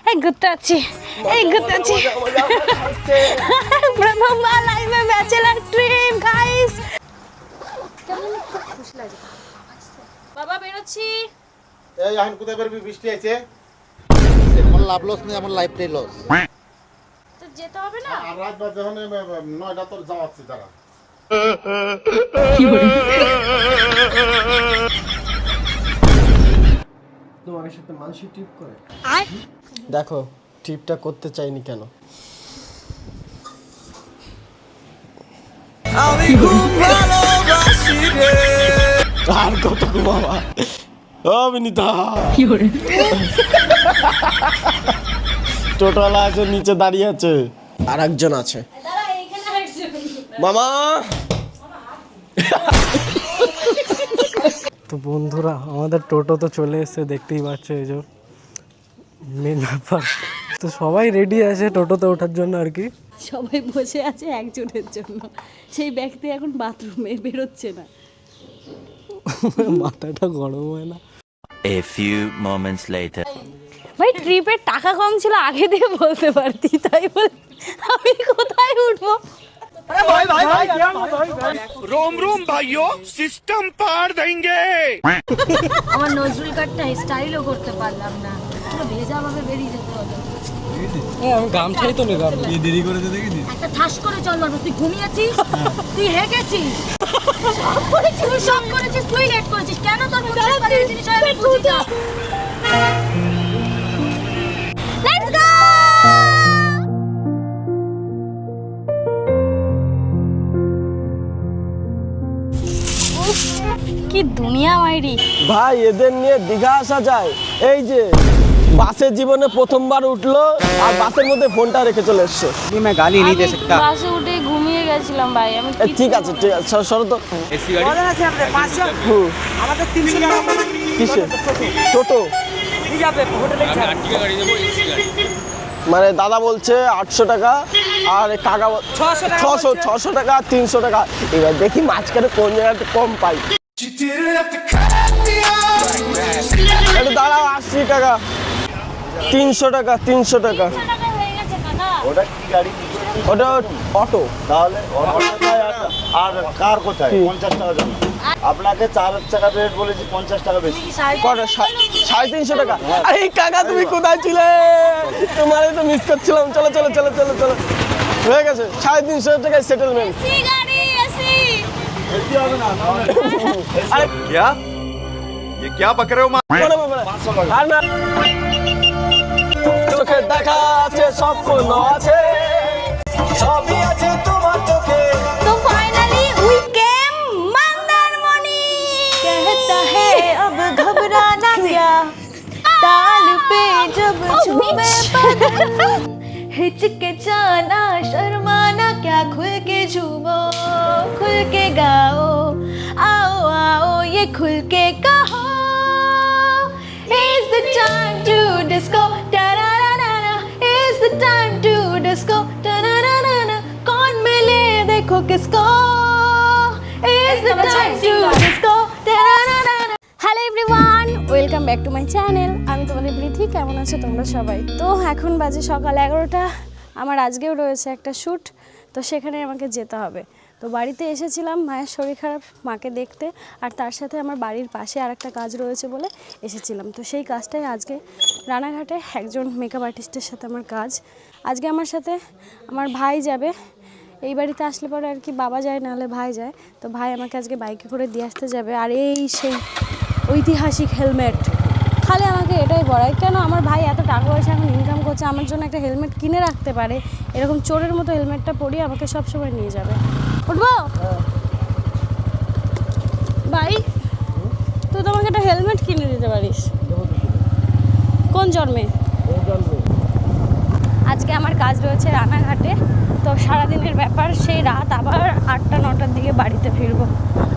এই ঘুরতে আছি প্রথমবার লাইফে ব্যাচেলার ট্রিপ গাইস। খুশি লাগে বাবা, বেরোচ্ছি। এই এখন কোথায় বেরবি? বৃষ্টি আছে। আমার লাভ লস নেই, আমার লাইফটাই লস। তো যেতে হবে না। আর রাত বাজে যখন 9টা তোর যাওয়াচ্ছি তারা। তোমার সাথে মানুষ ট্রিপ করে। দেখো ট্রিপটা করতে চাইনি কেন। আমি খুব ভালোবাসি রে। আর কত বাবা অবিনীতা টোটোওয়ালা আছে, নিচে দাঁড়িয়ে আছে, আর একজন আছে মামা। তো বন্ধুরা আমাদের টোটো তো চলে এসেছে, দেখতেই পাচ্ছ। এই যে মেন ব্যাপার, তো সবাই রেডি আছে টোটোতে ওঠার জন্য আর কি। সবাই বসে আছে একজনের জন্য, সেই ব্যক্তি এখন বাথরুমে বেরোচ্ছে না। মাথাটা গরম হয় না। A few moments later. ভাই ট্রিপের টাকা কম ছিল, আগে দিয়ে বলতে পারতি, তাই বল আমি কোথায় উঠবো। रोम रोम भाइयों, सिस्टम पार देंगे। আমার নজরুল কাটটা স্টাইলও করতে পারলাম না, পুরো ভেজা ভাবে বেরিয়ে যেতে হলো। আমি গামছাই তো নিলাম, দেরি করে তো দেখি একটা ঠাস করে চল মারবো। তুই ঘুমিয়েছিস, তুই হেগেছিস, সব করেছিস, তুই সব করেছিস, তুই লেট করেছিস কেন? তোর মধ্যে এই জিনিস আমি বুঝি না। Let's go. কি দুনিয়া মাইরি ভাই, এদের নিয়ে দীঘা আসা যায়? এই যে বাসের জীবনে প্রথমবার উঠলো আর বাসের মধ্যে ফোনটা রেখে চলে এসছে। বাসে উঠে ঘুমিয়ে গেছিলাম ভাই আমি। ঠিক আছে সরো তো। কিসে টোটো? মানে দাদা বলছে 800 টাকা আর কাকা 600 টাকা 300 টাকা। এবার দেখি মাঝখানে কোন জায়গাতে কম পাই। দাঁড়াও, 80 টাকা 300 টাকা 300 টাকা। ওটা কি গাড়ি? ওটা অটো। তাহলে আর কার কোথায়? 50 টাকা জন্য আপনাকে 4 টাকা রেট বলেছি, 50 টাকা বেশি। কত? 350 টাকা। আরে কাকা তুমি কোথায় ছিলে? তোমারই তো মিস করছিলাম। চলো চলো চলো চলো চলো, হয়ে গেছে 350 টাকায় সেটেলমেন্ট। বেশি হবে না। আরে क्या? ये क्या बक रहे हो? আর না, চোখে দেখা আছে, স্বপ্ন আছে, সবই আছে তোমার চোখে। तो फाइनली वी केम मंदारमनी। कहता है अब घबराना क्या, ताल पे जब झूमे बदन, हिचकिचाना शर्माना क्या, खुल के झूमो खुल के गाओ, आओ आओ ये खुल के कहो, it's the time to disco, da-da-da-da-da, it's the time to disco, da-da-da-da-da, कौन मिले देखो किसको, it's the time to disco, da-da-da-da-da। Hello everyone, welcome back to my channel. আমি তোমাদের প্রীতি, কেমন আছো তোমরা সবাই? তো এখন বাজে সকাল 11টা। আমার আজকেও রয়েছে একটা শ্যুট, তো সেখানে আমাকে যেতে হবে। তো বাড়িতে এসেছিলাম মায়ের শরীর খারাপ, মাকে দেখতে, আর তার সাথে আমার বাড়ির পাশে আর একটা কাজ রয়েছে বলে এসেছিলাম। তো সেই কাজটাই আজকে রানাঘাটে একজন মেকআপ আর্টিস্টের সাথে আমার কাজ। আজকে আমার সাথে আমার ভাই যাবে। এই বাড়িতে আসলে পরে আর কি বাবা যায়, নাহলে ভাই যায়। তো ভাই আমাকে আজকে বাইকে করে দিয়ে আসতে যাবে। আর এই সেই ঐতিহাসিক হেলমেট, খালি আমাকে এটাই বলায়, কেন আমার ভাই এত টাকা পয়সা এখন ইনকাম করছে, আমার জন্য একটা হেলমেট কিনে রাখতে পারে, এরকম চোরের মতো হেলমেটটা পরিয়ে আমাকে সবসময় নিয়ে যাবে। উঠবো ভাই? তুই তো আমাকে একটা হেলমেট কিনে দিতে পারিস। কোন জন্মে? আজকে আমার কাজ রয়েছে রানাঘাটে। তো সারাদিনের ব্যাপার, সেই রাত আবার 8টা-9টার দিকে বাড়িতে ফিরবো।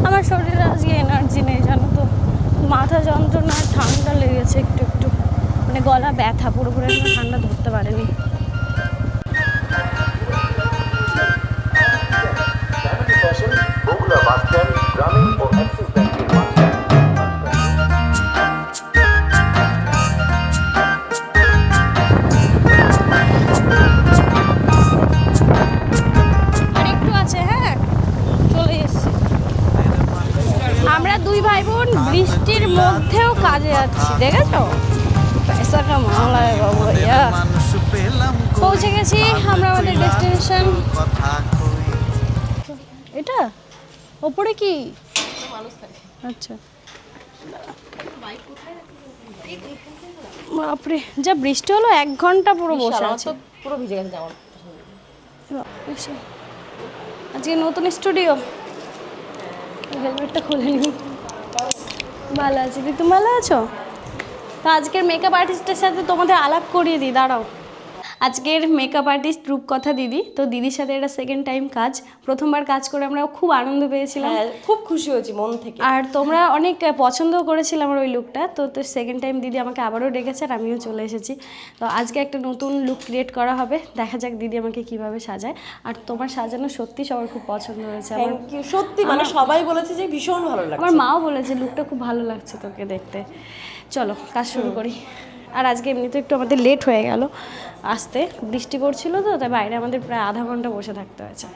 আমার শরীরে আজকে এনার্জি নেই জানো তো, মাথা যন্ত্রণা, ঠান্ডা লেগেছে একটু একটু, মানে গলা ব্যথা, পুরোপুরি ঠান্ডা ধরতে পারেনি। যাচ্ছি, দেখেছো? পয়সা কা মামলা है বাবু ভাইয়া। পৌঁছে গেছি আমরা আমাদের ডেস্টিনেশন। এটা ওপরে কি আচ্ছা, বাপরে যা বৃষ্টি হলো, 1 ঘন্টা পুরো বসে আছে, পুরো ভিজে গেছে জামা। আজকে নতুন স্টুডিও, হেলমেটটা খুলে নি। ভালো আছি, তুমি ভালো আছো? তো আজকের মেকআপ আর্টিস্টের সাথে তোমাদের আলাপ করিয়ে দিই, দাঁড়াও। আজকের মেকআপ আর্টিস্ট রূপকথা দিদি। তো দিদির সাথে এটা সেকেন্ড টাইম কাজ, প্রথমবার কাজ করে আমরা খুব আনন্দ পেয়েছিলাম, খুব খুশি হয়েছি মন থেকে। আর তোমরা অনেক পছন্দ করেছিলে আমার ওই লুকটা। তো সেকেন্ড টাইম দিদি আমাকে আবারও ডেকেছে আর আমিও চলে এসেছি। তো আজকে একটা নতুন লুক ক্রিয়েট করা হবে, দেখা যাক দিদি আমাকে কিভাবে সাজায়। আর তোমার সাজানো সত্যি সবার খুব পছন্দ হয়েছে। আমার থ্যাংক ইউ, সত্যি মানে সবাই বলেছে যে ভীষণ ভালো লাগছে। আমার মাও বলেছে লুকটা খুব ভালো লাগছে তোকে দেখতে। চলো কাজ শুরু করি। আর আজকে এমনিতে একটু আমাদের লেট হয়ে গেল আসতে, বৃষ্টি পড়ছিল তো, তাই বাইরে আমাদের প্রায় আধা ঘন্টা বসে থাকতে হয়েছে।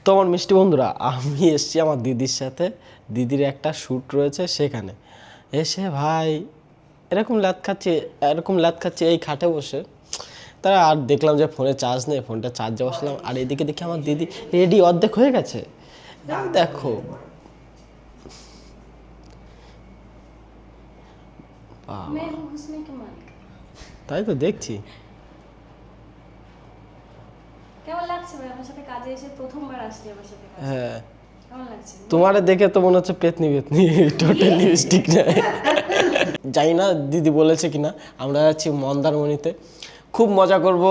তো আমার মিষ্টি বন্ধুরা, আমি এসেছি আমার দিদির সাথে, দিদির একটা শ্যুট রয়েছে সেখানে। এসে ভাই এরকম লাত খাচ্ছে এই খাটে বসে। তারা আর দেখলাম যে ফোনে চার্জ নেই, ফোনটা চার্জে বসলাম। আর এদিকে দেখি আমার দিদি রেডি অর্ধেক হয়ে গেছে। দেখো তাই তো দেখছি। কেমন লাগছে ভাই আমার সাথে কাজে এসে? প্রথমবার আসছি আমার সাথে কাজে, হ্যাঁ কেমন লাগছে? তোমারে দেখে তো মনে হচ্ছে পেতনি টোটাল লিপস্টিক নেই। জানি না দিদি বলেছে কিনা। আমরা যাচ্ছি মন্দারমণিতে, খুব মজা করব।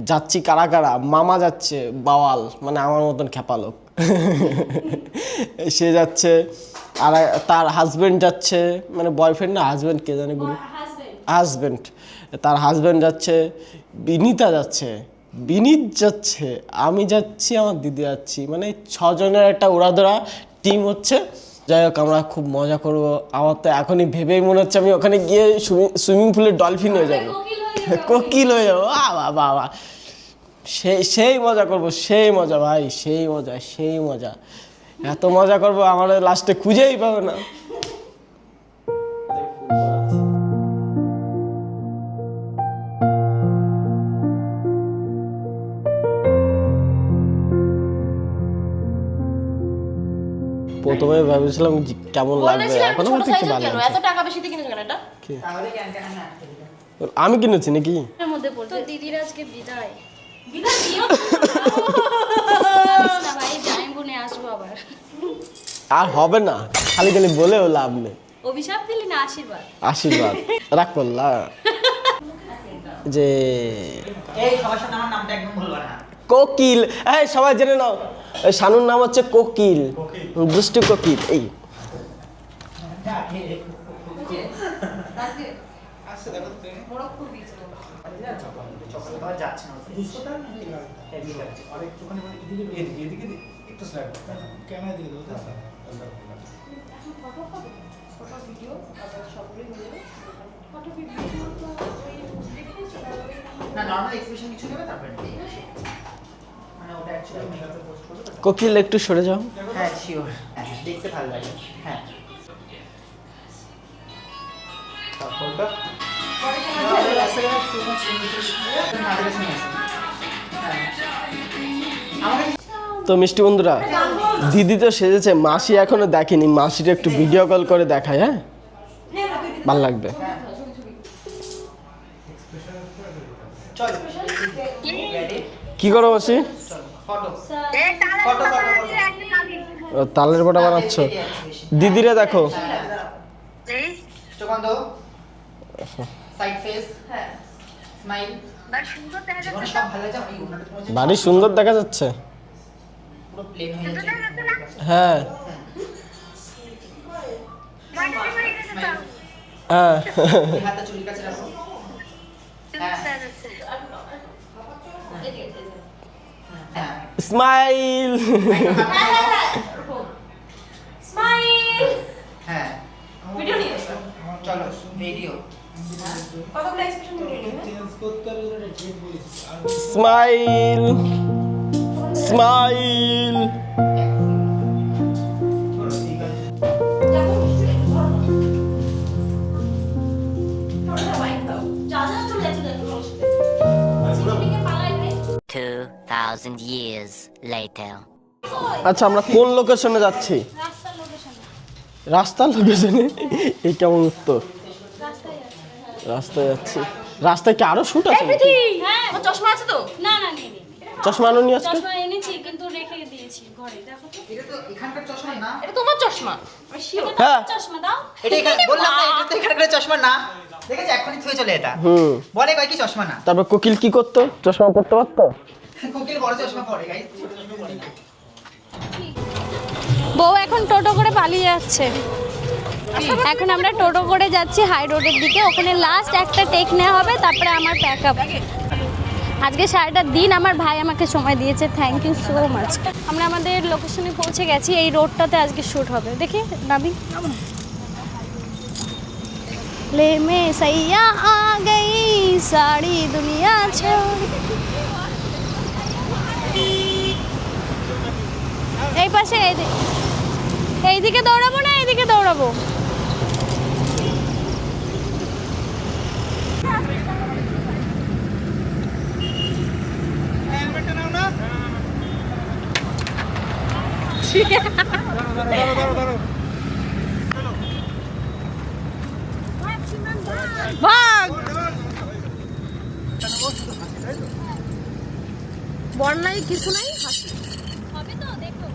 যাচ্ছি কারা কারা? মামা যাচ্ছে, বাওয়াল মানে আমার মতন খেপা লোক, সে যাচ্ছে। আর তার হাজবেন্ড যাচ্ছে, মানে বয়ফ্রেন্ড না হাজবেন্ড, কে জানে গুরু, হাজবেন্ড। তার হাজবেন্ড যাচ্ছে, বিনীতা যাচ্ছে, বিনীত যাচ্ছে, আমি যাচ্ছি, আমার দিদি যাচ্ছি, মানে 6 জনের একটা উড়াধরা টিম হচ্ছে। যাই হোক আমরা খুব মজা করব। আমার তো এখনই ভেবেই মনে হচ্ছে আমি ওখানে গিয়ে সুইমিং পুলে ডলফিন হয়ে যাবো, কোকিল হয়ে যাবো। বাবা সেই মজা করব, সেই মজা ভাই, সেই মজা, এত মজা করবো আমার লাস্টে খুঁজেই পাবে না। প্রথমে ভেবেছিলাম কেমন লাগবে, এখন আমার ঠিক ভালো লাগছে। এত টাকা বেশি দিয়ে কিনেছো কেন এটা? আমি কিনেছি নাকি? এর মধ্যে পড়ছে তো দিদির আজকে বিদায়। বিদায় দিও না ভাই, জামাই বোনে আসবো আবার। আর হবে না, খালি বলেও লাভ নেই। অভিশাপ দিলি না আশীর্বাদ? আশীর্বাদ রাখ করলা যে এই সবার সামনে আমার নামটা একদম বলবা না। কোকিল, এই সবাই জেনে নাও, এই শানুর নাম হচ্ছে কোকিল, দুষ্টু কোকিল। এই না নরমাল এক্সপ্রেশন কিছু নেবে তারপরে মানে ওটা অ্যাকচুয়ালি মেকআপে পোস্ট করবে। কোকিল একটু সরে যাও। হ্যাঁ শিওর, দেখতে ভালো লাগে। হ্যাঁ তারপরটা তো মিষ্টি বন্ধুরা, দিদি তো সেজেছে, মাসি এখনো দেখেনি, মাসিটা একটু ভিডিও কল করে দেখায়। হ্যাঁ ভালো লাগবে। কি করো মাসি? তালের বড়া বানাচ্ছ? দিদিরে দেখো, বাড়ি সুন্দর দেখা যাচ্ছে। হ্যাঁ হ্যাঁ স্মাইল। হ্যাঁ ভিডিও নিয়ে চলো ভিডিও কতগুলো expression video smile smile. 2,000 years later. আচ্ছা আমরা কোন লোকেশনে যাচ্ছি? রাস্তার লোকেশনে? এই কেমন উত্তর? রাস্তায় যাচ্ছি। রাস্তায় কি আরো শুট আছে? হ্যাঁ আমার চশমা আছে তো? না না নিয়ে নি। চশমা আনো নি আজকে? চশমা এনেছি কিন্তু রেখে দিয়েছি ঘরে। দেখো তো। এটা তো এখানকার চশমা না। এটা তোমার চশমা। আমি শিওর। হ্যাঁ চশমা দাও। এটা এখানে বললাম না, এটা তো এখানকার চশমা না। দেখেছ এখনই থুয়ে চলে এটা। বলে কয় কি চশমা না। তারপর কোকিল কি করতো? চশমা পরতে পারতো? কোকিল বড় চশমা পরে গাইস, ছোট চশমা পরে না। বউ এখন টোটো করে পালিয়ে যাচ্ছে। এখন আমরা টোটো করে যাচ্ছি হাই রোডের দিকে, ওখানে লাস্ট একটা টেক নেওয়া হবে, তারপরে আমার প্যাক আপ। আজকে সারাটা দিন আমার ভাই আমাকে সময় দিয়েছে, থ্যাংক ইউ সো মাচ। আমরা আমাদের লোকেশনে পৌঁছে গেছি, এই রোডটাতে আজকে শ্যুট হবে। দেখি নাবি ले में सैया आ गई सारी दुनिया छोड़। এই পাশে এইদিকে দৌড়াবো না এইদিকে দৌড়াবো? ভাগ বন্যায় কিছু নাই। হবে তো দেখো।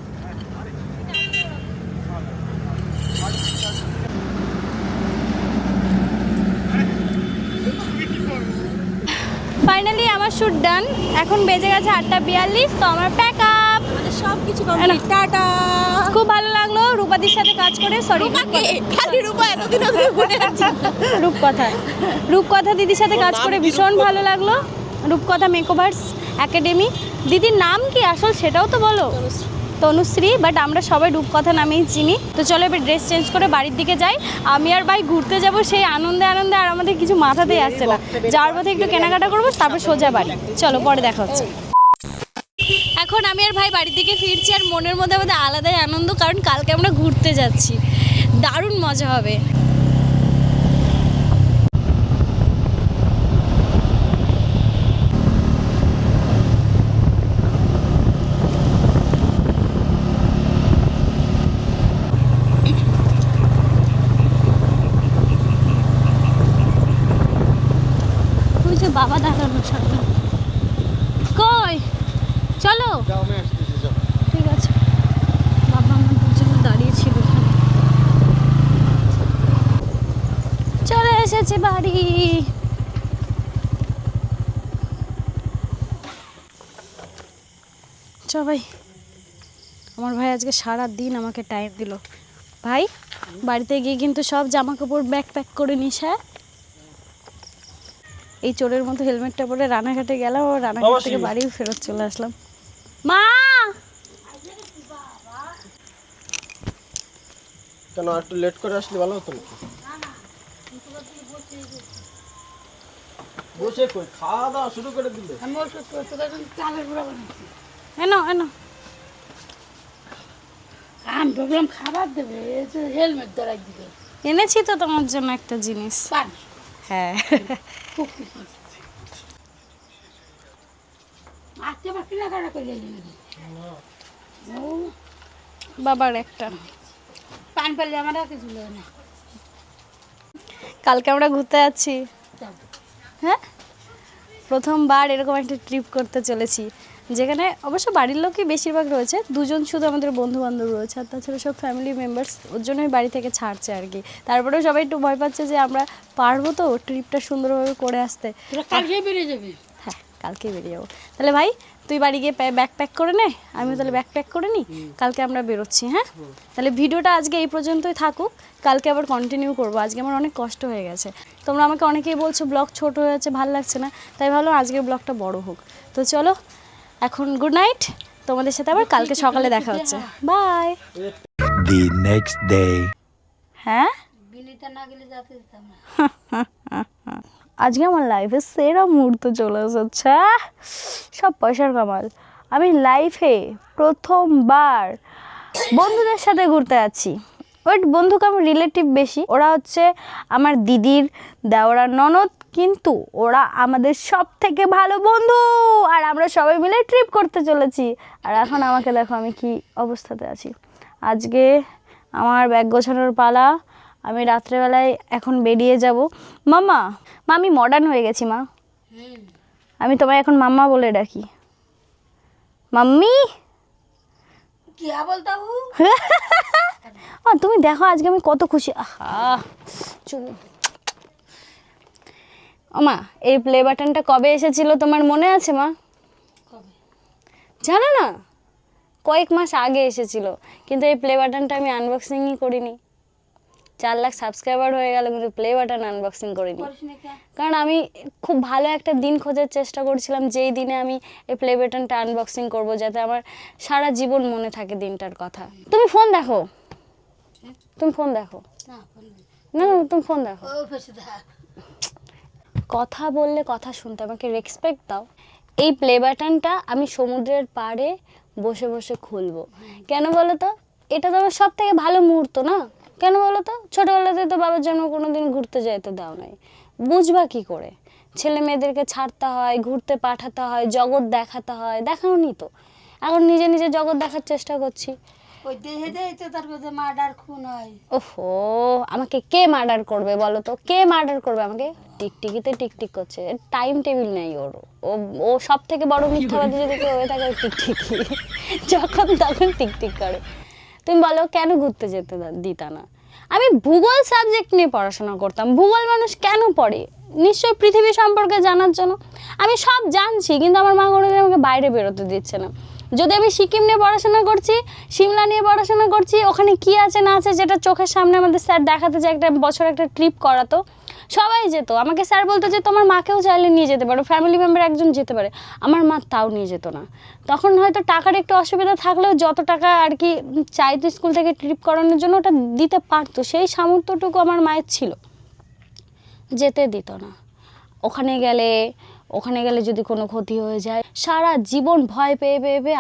ফাইনালি আমার শুট ডান। এখন বেজে গেছে 8:42, তো আমার প্যাক আপ সব কিছু কমপ্লিট। টাটা। খুব ভালো লাগলো রূপাদির সাথে কাজ করে। সরি খালি রূপা এতদিন ধরে মনে আছে। রূপকথা দিদির সাথে কাজ করে ভীষণ ভালো লাগলো। রূপকথা মেকওভার্স একাডেমি। দিদির নাম কি আসল সেটাও তো বলো। তনুশ্রী, বাট আমরা সবাই রূপকথা নামেই চিনি। তো চলো এবার ড্রেস চেঞ্জ করে বাড়ির দিকে যাই। আমি আর ভাই ঘুরতে যাব সেই আনন্দে আনন্দে, আর আমাদের কিছু মাথাতেই আসছে না। যাওয়ার পথে একটু কেনাকাটা করবো, তারপর সোজা বাড়ি। চলো পরে দেখা হচ্ছে। এখন আমি আর ভাই বাড়ির দিকে ফিরছি, আর মনের মধ্যে আমাদের আলাদাই আনন্দ, কারণ কালকে আমরা ঘুরতে যাচ্ছি। দারুণ মজা হবে। বাবা দাঁড়ানো সামনে কই, চলো ঠিক আছে। বাবা আমাদের জন্য দাঁড়িয়েছিল। চলে এসেছি বাড়ি। চ ভাই, আমার ভাই আজকে সারা দিন আমাকে টাইম দিল। ভাই বাড়িতে গিয়ে কিন্তু সব জামা কাপড় ব্যাগ প্যাক করে নিস। হ্যাঁ, এই চোরের মতো হেলমেটটা পরে রানাঘাটে গেলাম, আর রানাঘাট থেকে বাড়িও ফেরত চলে আসলাম। মা কেন একটু লেট করে আসলে ভালো হতো নাকি? বসে কই খাওয়া দাওয়া শুরু করে দিলে? এনো এনো। আমি ভাবলাম খাবার দেবে, হেলমেট ধরাই দিবে। এনেছি তো তোমার জন্য একটা জিনিস। হ্যাঁ, বাবার একটা পান পেলে আমার কিছু না। কালকে আমরা ঘুরতে যাচ্ছি। হ্যাঁ, প্রথমবার এরকম একটা ট্রিপ করতে চলেছি, যেখানে অবশ্য বাড়ির লোকই বেশিরভাগ রয়েছে, দুজন শুধু আমাদের বন্ধু বান্ধব রয়েছে, আর তাছাড়া সব ফ্যামিলি মেম্বার্স। ওর জন্যই বাড়ি থেকে ছাড়ছে আর কি। তারপরেও সবাই একটু ভয় পাচ্ছে যে আমরা পারবো তো ট্রিপটা সুন্দরভাবে করে আসতে। কালকে বেরিয়ে যাবে? হ্যাঁ, কালকে বেরিয়ে যাবো। তাহলে ভাই তুই বাড়ি গিয়ে ব্যাগ প্যাক করে নে, আমিও তাহলে ব্যাগ প্যাক করে নিই। কালকে আমরা বেরোচ্ছি। হ্যাঁ, তাহলে ভিডিওটা আজকে এই পর্যন্তই থাকুক, কালকে আবার কন্টিনিউ করবো। আজকে আমার অনেক কষ্ট হয়ে গেছে। তোমরা আমাকে অনেকেই বলছো ব্লগ ছোট হয়ে যাচ্ছে, ভালো লাগছে না, তাই ভাবলাম আজকের ব্লগটা বড় হোক। তো চলো এখন গুড নাইট, তোমাদের সাথে আবার কালকে সকালে দেখা হচ্ছে। বাই। The next day. হ্যাঁ, বিলিটা না গেলে যেতে দিতাম না। আজকে আমার লাইফে সেরা মুহূর্ত চলে এসেছে। সব পয়সার কামাল। আমি লাইফে প্রথমবার বন্ধুদের সাথে ঘুরতে যাচ্ছি। ওই বন্ধু আমার রিলেটিভ বেশি, ওরা হচ্ছে আমার দিদির দেওরা ননদ কিন্তু ওরা আমাদের সব থেকে ভালো বন্ধু, আর আমরা সবাই মিলে ট্রিপ করতে চলেছি। আর এখন আমাকে দেখো আমি কি অবস্থাতে আছি। আজকে আমার ব্যাগ গোছানোর পালা। আমি রাত্রেবেলায় এখন বেরিয়ে যাব। মাম্মা, মা আমি মডার্ন হয়ে গেছি মা, আমি তোমায় এখন মাম্মা বলে ডাকি। মাম্মি क्या बोलता हूँ তুমি দেখো আজকে আমি কত খুশি। আহা চুপ। মা এই প্লে বাটনটা কবে এসেছিল তোমার মনে আছে মা? জানো না, কয়েক মাস আগে এসেছিল, কিন্তু এই প্লে বাটনটা আমি আনবক্সিংই করিনি। 4 লাখ সাবস্ক্রাইবার হয়ে গেল কিন্তু প্লে বাটন আনবক্সিং করিনি, কারণ আমি খুব ভালো একটা দিন খোঁজার চেষ্টা করছিলাম যেই দিনে আমি এই প্লে বাটনটা আনবক্সিং করব, যাতে আমার সারা জীবন মনে থাকে দিনটার কথা। তুমি ফোন দেখো, তুমি ফোন দেখো, না না তুমি ফোন দেখো। কথা বললে কথা শুনতে, আমাকে রেসপেক্ট দাও। এই প্লে বাটনটা আমি সমুদ্রের পাড়ে বসে বসে খুলবো। কেন বলো তো? এটা তো আমার সব থেকে ভালো মুহূর্ত না? কেন বলো তো? ছোটোবেলাতে তো বাবার জন্য কোনো দিন ঘুরতে যাইতে দাও নাই, বুঝবা কি করে? ছেলে মেয়েদেরকে ছাড়তে হয়, ঘুরতে পাঠাতে হয়, জগৎ দেখাতে হয়, দেখাওনি তো। এখন নিজে নিজে জগৎ দেখার চেষ্টা করছি। ওই দেহে দেহে তো তার মধ্যে মার্ডার খুন হয়। ওহো, আমাকে কে মার্ডার করবে বলো তো? কে মার্ডার করবে আমাকে? টিকটিকিতে টিকটিক করছে, টাইম টেবিল নেই ওর। ও সব থেকে বড় মিথ্যাবাদী যদি কেউ হয়ে থাকে টিকটিকি, যখন তখন টিকটিক করে। তুমি বলো কেন ঘুরতে যেতে দিতা না? আমি ভূগোল সাবজেক্ট নিয়ে পড়াশোনা করতাম। ভূগোল মানুষ কেন পড়ে? নিশ্চয়ই পৃথিবী সম্পর্কে জানার জন্য। আমি সব জানছি, কিন্তু আমার মা কোনোদিন আমাকে বাইরে বেরোতে দিচ্ছে না। যদি আমি সিকিম নিয়ে পড়াশোনা করছি, সিমলা নিয়ে পড়াশোনা করছি, ওখানে কি আছে না আছে যেটা চোখের সামনে আমাদের স্যার দেখাতে যে একটা বছর একটা ট্রিপ করাতো, সবাই যেত। আমাকে স্যার বলতো যে তোমার মাকেও চাইলে নিয়ে যেতে পারো, ফ্যামিলি মেম্বার একজন যেতে পারে। আমার মা তাও নিয়ে যেত না। তখন হয়তো টাকার একটু অসুবিধা থাকলেও যত টাকা আর কি চাইতো স্কুল থেকে ট্রিপ করানোর জন্য ওটা দিতে পারতো, সেই সামর্থ্যটুকু আমার মায়ের ছিল, যেতে দিত না। ওখানে গেলে যদি কোনো ক্ষতি হয়ে যায়, সারা জীবন ভয় পেয়ে পেয়ে পেয়ে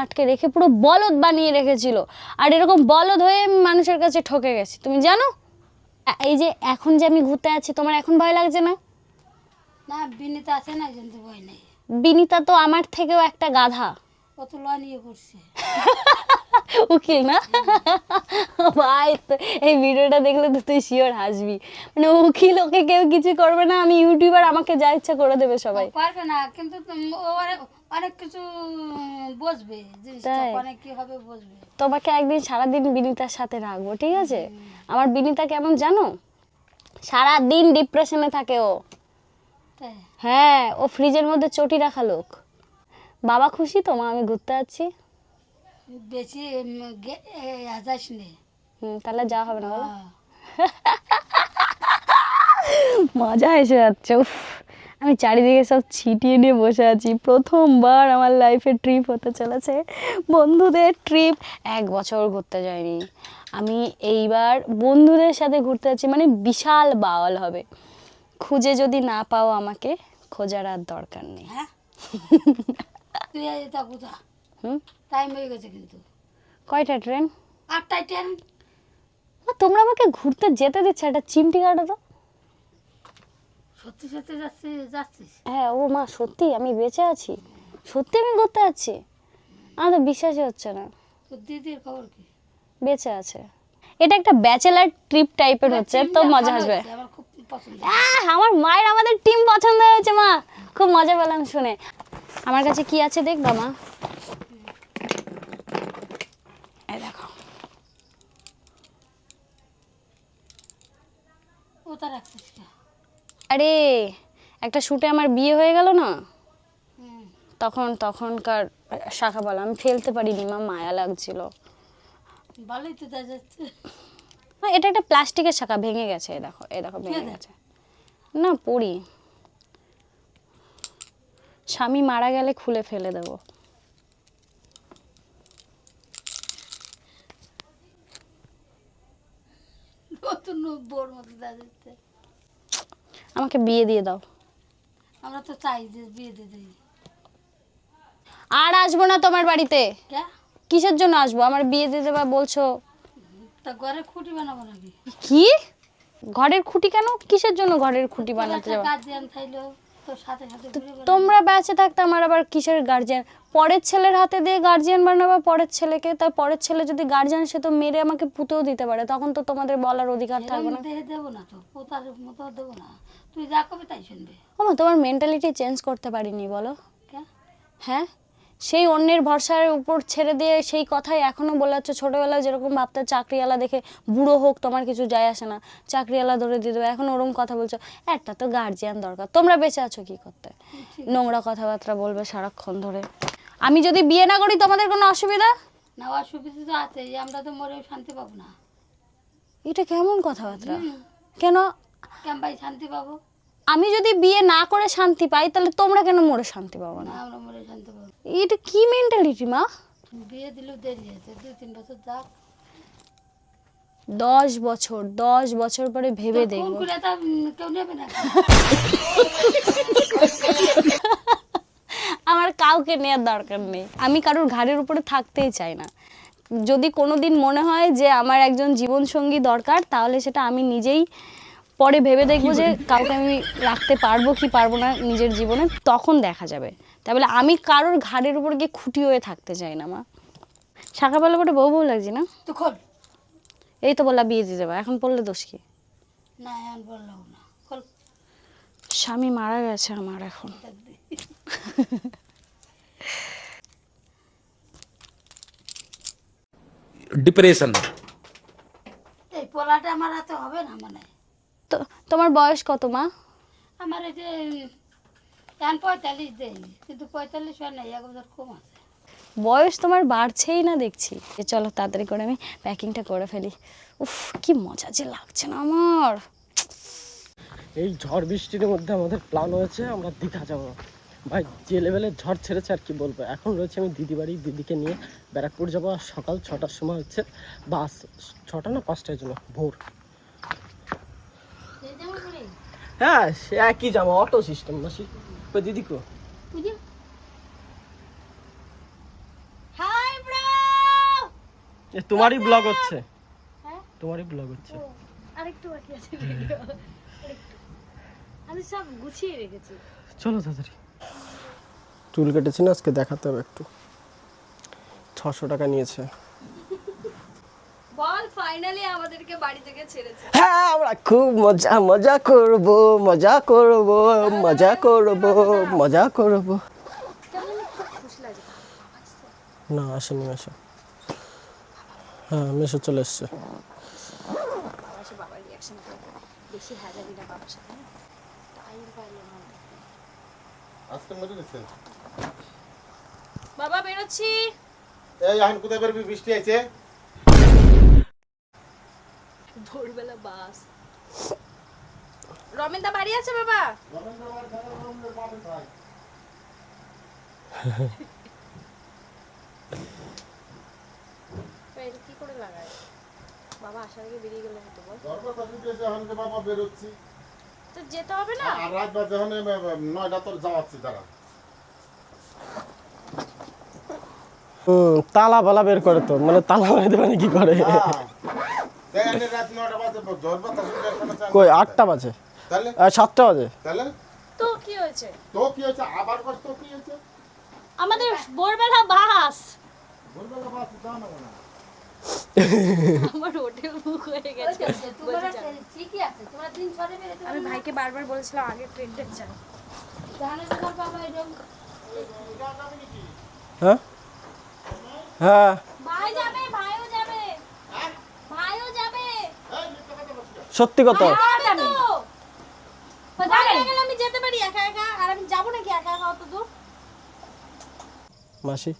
আটকে রেখে পুরো বলদ বানিয়ে রেখেছিল। আর এরকম বলদ হয়ে আমি মানুষের কাছে ঠকে গেছি, তুমি জানো? এই যে এখন যে আমি ঘুরতে আছি, তোমার এখন ভয় লাগছে না? না, বিনীতা আছে না, জানতে ভয় নেই। বিনীতা তো আমার থেকেও একটা গাধা। কত ল নিয়ে করছে উকিল না ভাই, এই ভিডিওটা দেখলে তো তুই শিওর হাসবি। মানে উকিল, ওকে কেউ কিছু করবে না, আমি ইউটিউবার, আমাকে যা ইচ্ছা করে দেবে সবাই। পারবে না, কিন্তু ও অনেক কিছু বুঝবে, জিনিসটা অনেক কি হবে বুঝবে। তোমাকে একদিন সারাদিন বিনীতার সাথে রাখবো, ঠিক আছে? আমার বিনীতা কেমন জানো? সারাদিন ডিপ্রেশনে থাকে ও। হ্যাঁ, ও ফ্রিজের মধ্যে চটি রাখা লোক। বাবা খুশি তো মা আমি ঘুরতে যাচ্ছি? বেশি যাস নে। তাহলে যা হবে না বলো। মজা এসে যাচ্ছে। আমি চারিদিকে সব ছিটিয়ে নিয়ে বসে আছি। প্রথমবার আমার লাইফে ট্রিপ হতে চলেছে, বন্ধুদের ট্রিপ। 1 বছর ঘুরতে যাইনি আমি, এইবার বন্ধুদের সাথে ঘুরতে যাচ্ছি, মানে বিশাল বাওয়াল হবে। খুঁজে যদি না পাও আমাকে, খোঁজার আর দরকার নেই। হ্যাঁ তুই এটা কোথা? টাইম হয়ে গেছে কিন্তু। কয়টা ট্রেন? 8টায় ট্রেন। তোমরা আমাকে ঘুরতে যেতে দিচ্ছে, একটা চিমটি কাটো তো। সত্যি সত্যি যাচ্ছিস? হ্যাঁ ও মা, সত্যি আমি বেঁচে আছি, সত্যি আমি ঘুরতে যাচ্ছি। আমার তো বিশ্বাসই হচ্ছে না। তোর দিদির খবর কি? বেঁচে আছে। এটা একটা ব্যাচেলার ট্রিপ টাইপের হচ্ছে, তো মজা আসবে। আমার খুব পছন্দ। আমার মায়ের আমাদের টিম পছন্দ হয়েছে মা, খুব মজা পেলাম শুনে। আমার কাছে কি আছে দেখবা মা? এই দেখো। ওটা রাখছিস না? আরে একটা শুটে আমার বিয়ে হয়ে গেল না, তখনকার শাখা বলা আমি ফেলতে পারিনি মা, মায়া লাগছিল। ভালোই তো যাচ্ছে। এটা একটা প্লাস্টিকের শাখা, ভেঙে গেছে। এই দেখো ভেঙে গেছে। না পড়ি, স্বামী মারা গেলে খুলে ফেলে দেব। নতুন বোর মতো যাচ্ছে। আমাকে বিয়ে দিয়ে দাও। আমরা তো চাই যে বিয়ে দিয়ে দিই। আর আসবো না তোমার বাড়িতে। কিসের জন্য আসবো? আমার বিয়ে দিয়ে দেবা বলছো? তা ঘরে খুঁটি বানাবো নাকি? কি ঘরের খুঁটি কেন? কিসের জন্য ঘরের খুঁটি বানাতে যাবো? গার্জিয়ান থাইলো তোর সাথে সাথে ঘুরে বেড়াবে। তোমরা বেঁচে থাকতে আমার আবার কিসের গার্জিয়ান? পরের ছেলের হাতে দিয়ে গার্জিয়ান বানাবো পরের ছেলেকে, তার পরের ছেলে যদি গার্জিয়ান সে তো মেরে আমাকে পুঁতেও দিতে পারে, তখন তো তোমাদের বলার অধিকার থাকবে না। দেহে দেবো না তো, পোতার মতো দেবো না, তুই যা করবি তাই শুনবে। ওমা তোমার মেন্টালিটি চেঞ্জ করতে পারিনি বলো? কে? হ্যাঁ, সেই অন্যের ভরসার উপর ছেড়ে দিয়ে সেই কথাই এখনো বলে যাচ্ছ। ছোটবেলায় যেরকম ভাবতে চাকরিওয়ালা দেখে বুড়ো হোক তোমার কিছু যায় আসে না, চাকরিওয়ালা ধরে দিয়ে দেবে, এখন ওরকম কথা বলছো। একটা তো গার্জিয়ান দরকার। তোমরা বেঁচে আছো কি করতে? নোংরা কথাবার্তা বলবে সারাক্ষণ ধরে। আমি যদি বিয়ে না করি তোমাদের কোনো অসুবিধা? না, অসুবিধা তো আছে, আমরা তো মরেও শান্তি পাবো না। এটা কেমন কথাবার্তা? কেন কেন ভাই শান্তি পাবো? আমি যদি বিয়ে না করে শান্তি পাই তাহলে তোমরা কেন মরে শান্তি পাবো না? আমরা মরে শান্তি পাবো। এটা কি মেন্টালিটি মা? বিয়ে দিলেও দেরি আছে, 2-3 বছর যাক। 10 বছর পরে ভেবে দেখবো। করে তা কেউ নেবে না। আমার কাউকে নেওয়ার দরকার নেই, আমি কারোর ঘাড়ের উপরে থাকতেই চাই না। যদি কোনোদিন মনে হয় যে আমার একজন জীবনসঙ্গী দরকার, তাহলে সেটা আমি নিজেই পরে ভেবে দেখবো যে কাউকে আমি রাখতে পারবো কি পারবো না নিজের জীবনে, তখন দেখা যাবে। তাই বলে আমি কারোর ঘাড়ের উপর গিয়ে খুঁটি হয়ে থাকতে চাই না মা। শাখাপালা বটে বউ বউ লাগছে না? তো খোল। এই তো বললা বিয়ে দিয়ে দেবো, এখন পড়লে দোষ কি? না এখন বললাম না, খোল। স্বামী মারা গেছে আমার এখন। डिप्रेशन এই পোলাটা আমার হাতে হবে না মানে। তো তোমার বয়স কত মা? আমার এই যে এখন 45 দেয়, কিন্তু 45 হয় না, 1 বছর কম আছে। বয়স তোমার বাড়ছেই না দেখছি। চলো তাড়াতাড়ি করে আমি প্যাকিংটা করে ফেলি। উফ কি মজা যে লাগছে না আমার। এই ঝড় বৃষ্টির মধ্যে আমাদের প্ল্যান হয়েছে আমরা দীঘা যাবো। ভাই যে লেভেলের ঝড় ছেড়েছে আর কি বলবো। এখন রয়েছে আমি দিদি বাড়ি, দিদিকে নিয়ে ব্যারাকপুর যাবো। আর সকাল 6টার সময় হচ্ছে বাস, 6টা না 5টার জন্য ভোর। হ্যাঁ সে একই যাবো, অটো সিস্টেম মাসি। দিদি কো হাই ব্রো, তোমারই ব্লগ হচ্ছে, তোমারই ব্লগ হচ্ছে। আরেকটু বাকি আছে ভিডিও, আমি সব গুছিয়ে রেখেছি। চলো তাড়াতাড়ি। চুল কেটেছি না আজকে, দেখাতে হবে একটু। 600 টাকা নিয়েছে। বল ফাইনালি আমাদেরকে বাড়ি থেকে ছেড়েছে। হ্যাঁ আমরা খুব মজা করব, মজা করব, মজা করব, মজা করব। না আসেনি মেশো। হ্যাঁ মেশো চলে এসছে। বাবা বেরোচ্ছি। এই এখন কোথায় বেরবি? বৃষ্টি আছে। ভোরবেলা বাস। রমেনদা বাড়ি আছে বাবা? কি করে লাগায় বাবা? আসার আগে বেরিয়ে গেলে হতো বল। বাবা বেরোচ্ছি তো যেতে হবে না? আর রাত বাজে এখন 9টা তোর যাওয়াচ্ছি তারা। তালা বালা বের করে তো, মানে তালা মারতে মানে কি করে? কই 8টা বাজে, 7টা বাজে। তো কি হয়েছে? তো কি হয়েছে আবার? তো কি হয়েছে? আমাদের ভোরবেলা বাস। ভোরবেলা বাস দাও না না। আমার হোটেল বুক হয়ে গেছে। তোমরা ঠিকই আছে, তোমরা দিন ছড়ে বেরোতে। আমি ভাইকে বারবার বলেছিলাম আগে ট্রেনটা চাই। জানো তোমার বাবা এরকম হ্যাঁ হ্যাঁ ভাই যাবে, ভাইও যাবে, ভাইও যাবে। সত্যি কথা। আমি যেতে পারি একা একা, আর আমি যাবো নাকি একা একা অত দূর? মাসি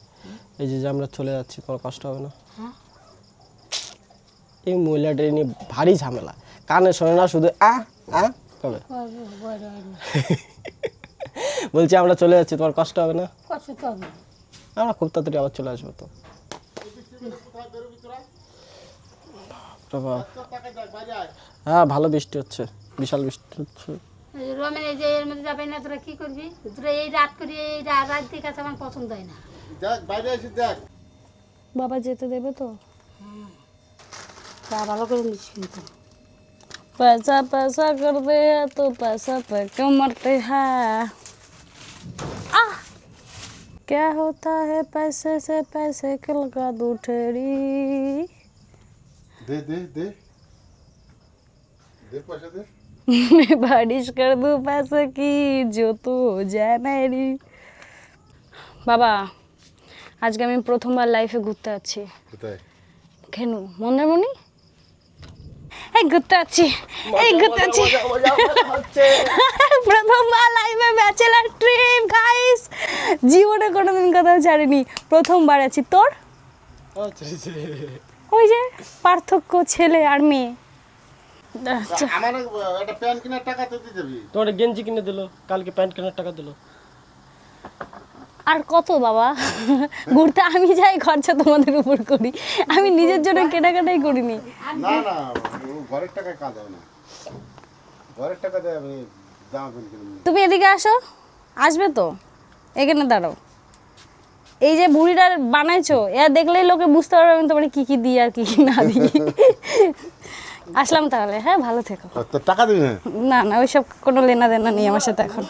এই যে আমরা চলে যাচ্ছি, তোমার কষ্ট হবে না? এই মহিলাটা নিয়ে ভারী ঝামেলা, কানে শোনে না, শুধু কবে বলছি আমরা চলে যাচ্ছি, তোমার কষ্ট হবে না? কষ্ট তো হবে। আমরা খুব তাড়াতাড়ি আবার চলে আসবো তো। হ্যাঁ ভালো বৃষ্টি হচ্ছে, বিশাল বৃষ্টি হচ্ছে। রমেন এই যে এর মধ্যে যাবে না, তোরা কি করবি? তোরা এই রাত করি, এই রাত দিকে আমার পছন্দ হয় না। দেখ বাইরে এসে দেখ। বাবা যেতে দেবে তো? তা ভালো করে নিস কিন্তু। पैसा पैसा कर दे तो पैसा पे क्यों मरते हैं क्या होता है पैसे से पैसे की लगा दो ठेरी दे दे दे दे पैसे दे मैं बारिश कर दूं पैसे की जो तो हो जाए मेरी বাবা আজকে আমি প্রথমবার লাইফে ঘুরতে যাচ্ছি কোথায় কেন মন্দারমণি এই ঘুরতে যাচ্ছি প্রথমবার লাইফে ব্যাচেলার ট্রিপ গাইস জীবনে কোনোদিন কোথাও ছাড়িনি প্রথমবার আছি তোর ওই যে পার্থক্য ছেলে আর মেয়ে আমার একটা প্যান্ট কেনার টাকা তো দিয়ে যাবি তোমার গেঞ্জি কিনে দিল, কালকে প্যান্ট কেনার টাকা দিল। আর কত বাবা ঘুরতে আমি যাই খরচা তোমাদের উপর করি আমি নিজের জন্য কেনাকাটাই করিনি না না ও ঘরের টাকায় কাজ হবে না ঘরের টাকা দিয়ে আমি জামা প্যান্ট কিনে নিই তুমি এদিকে আসো আসবে তো এখানে দাঁড়াও এই যে বুড়িটার বানাইছো এরা দেখলেই লোকে বুঝতে পারবে আমি তোমার কি কি দিই আর কি কি না দিই আসলাম তাহলে হ্যাঁ ভালো থেকো তো টাকা দিবি না না না ওইসব কোনো লেনা দেনা নেই আমার সাথে এখন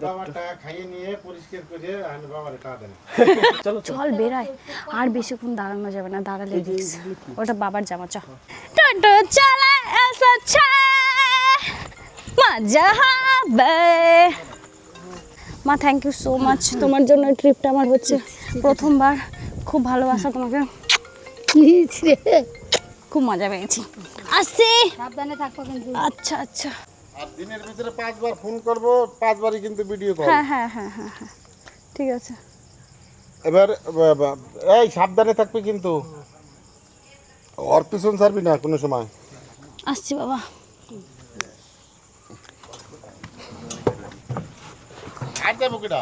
বাবার টাকা খাইয়ে নিয়ে পরিষ্কার করে আমি বাবার টাকা দেন চল বেরাই আর বেশিক্ষণ দাঁড়ানো যাবে না দাঁড়ালে রিস্ক ওটা বাবার জামা চ টোটো চালা এসা ছে মজা হবে মা থ্যাংক ইউ সো মাচ তোমার জন্য ট্রিপটা আমার হচ্ছে প্রথমবার খুব ভালোবাসা তোমাকে খুব মজা পেয়েছি আসছি সাবধানে থাকবো কিন্তু আচ্ছা আচ্ছা আর দিনের ভিতরে 5 বার ফোন করব 5 বারই কিন্তু ভিডিও কল হ্যাঁ হ্যাঁ হ্যাঁ হ্যাঁ হ্যাঁ ঠিক আছে এবার এই সাবধানে থাকবে কিন্তু ওর পিছন ছাড়বি না কোনো সময় আসছি বাবা আর যাবো কিটা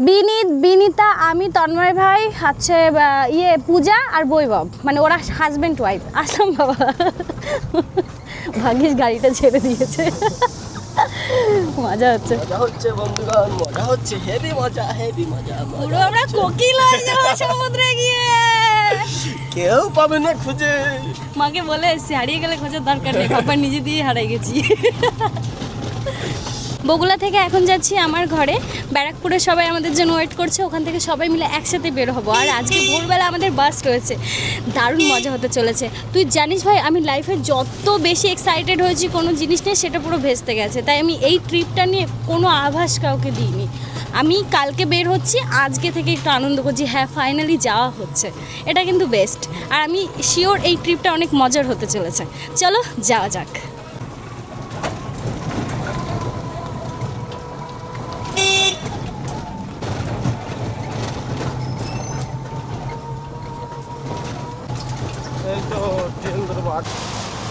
বিনীত বিনীতা আমি তন্ময় ভাই হচ্ছে ইয়ে পূজা আর বৈভব মানে ওরা হাজব্যান্ড ওয়াইফ আসলাম বাবা ভাগ্যিস গাড়িটা ছেড়ে দিয়েছে মজা হচ্ছে বন্ধুগণ, মজা হচ্ছে, হেভি মজা। পুরো আমরা কোকিল হয়ে যাবো সমুদ্রে গিয়ে কেউ পাবে না খুঁজে। মাকে বলে এসছি হারিয়ে গেলে খোঁজার দরকার নেই বাবা নিজে দিয়ে হারাই গেছি বগুলা থেকে এখন যাচ্ছি আমার ঘরে ব্যারাকপুরে সবাই আমাদের জন্য ওয়েট করছে ওখান থেকে সবাই মিলে একসাথে বের হবো আর আজকে ভোরবেলা আমাদের বাস রয়েছে দারুণ মজা হতে চলেছে তুই জানিস ভাই আমি লাইফে যত বেশি এক্সাইটেড হয়েছি কোনো জিনিস নিয়ে সেটা পুরো ভেস্তে গেছে তাই আমি এই ট্রিপটা নিয়ে কোনো আভাস কাউকে দিইনি আমি কালকে বের হচ্ছি আজকে থেকে একটু আনন্দ করছি হ্যাঁ ফাইনালি যাওয়া হচ্ছে এটা কিন্তু বেস্ট আর আমি শিওর এই ট্রিপটা অনেক মজার হতে চলেছে চলো যাওয়া যাক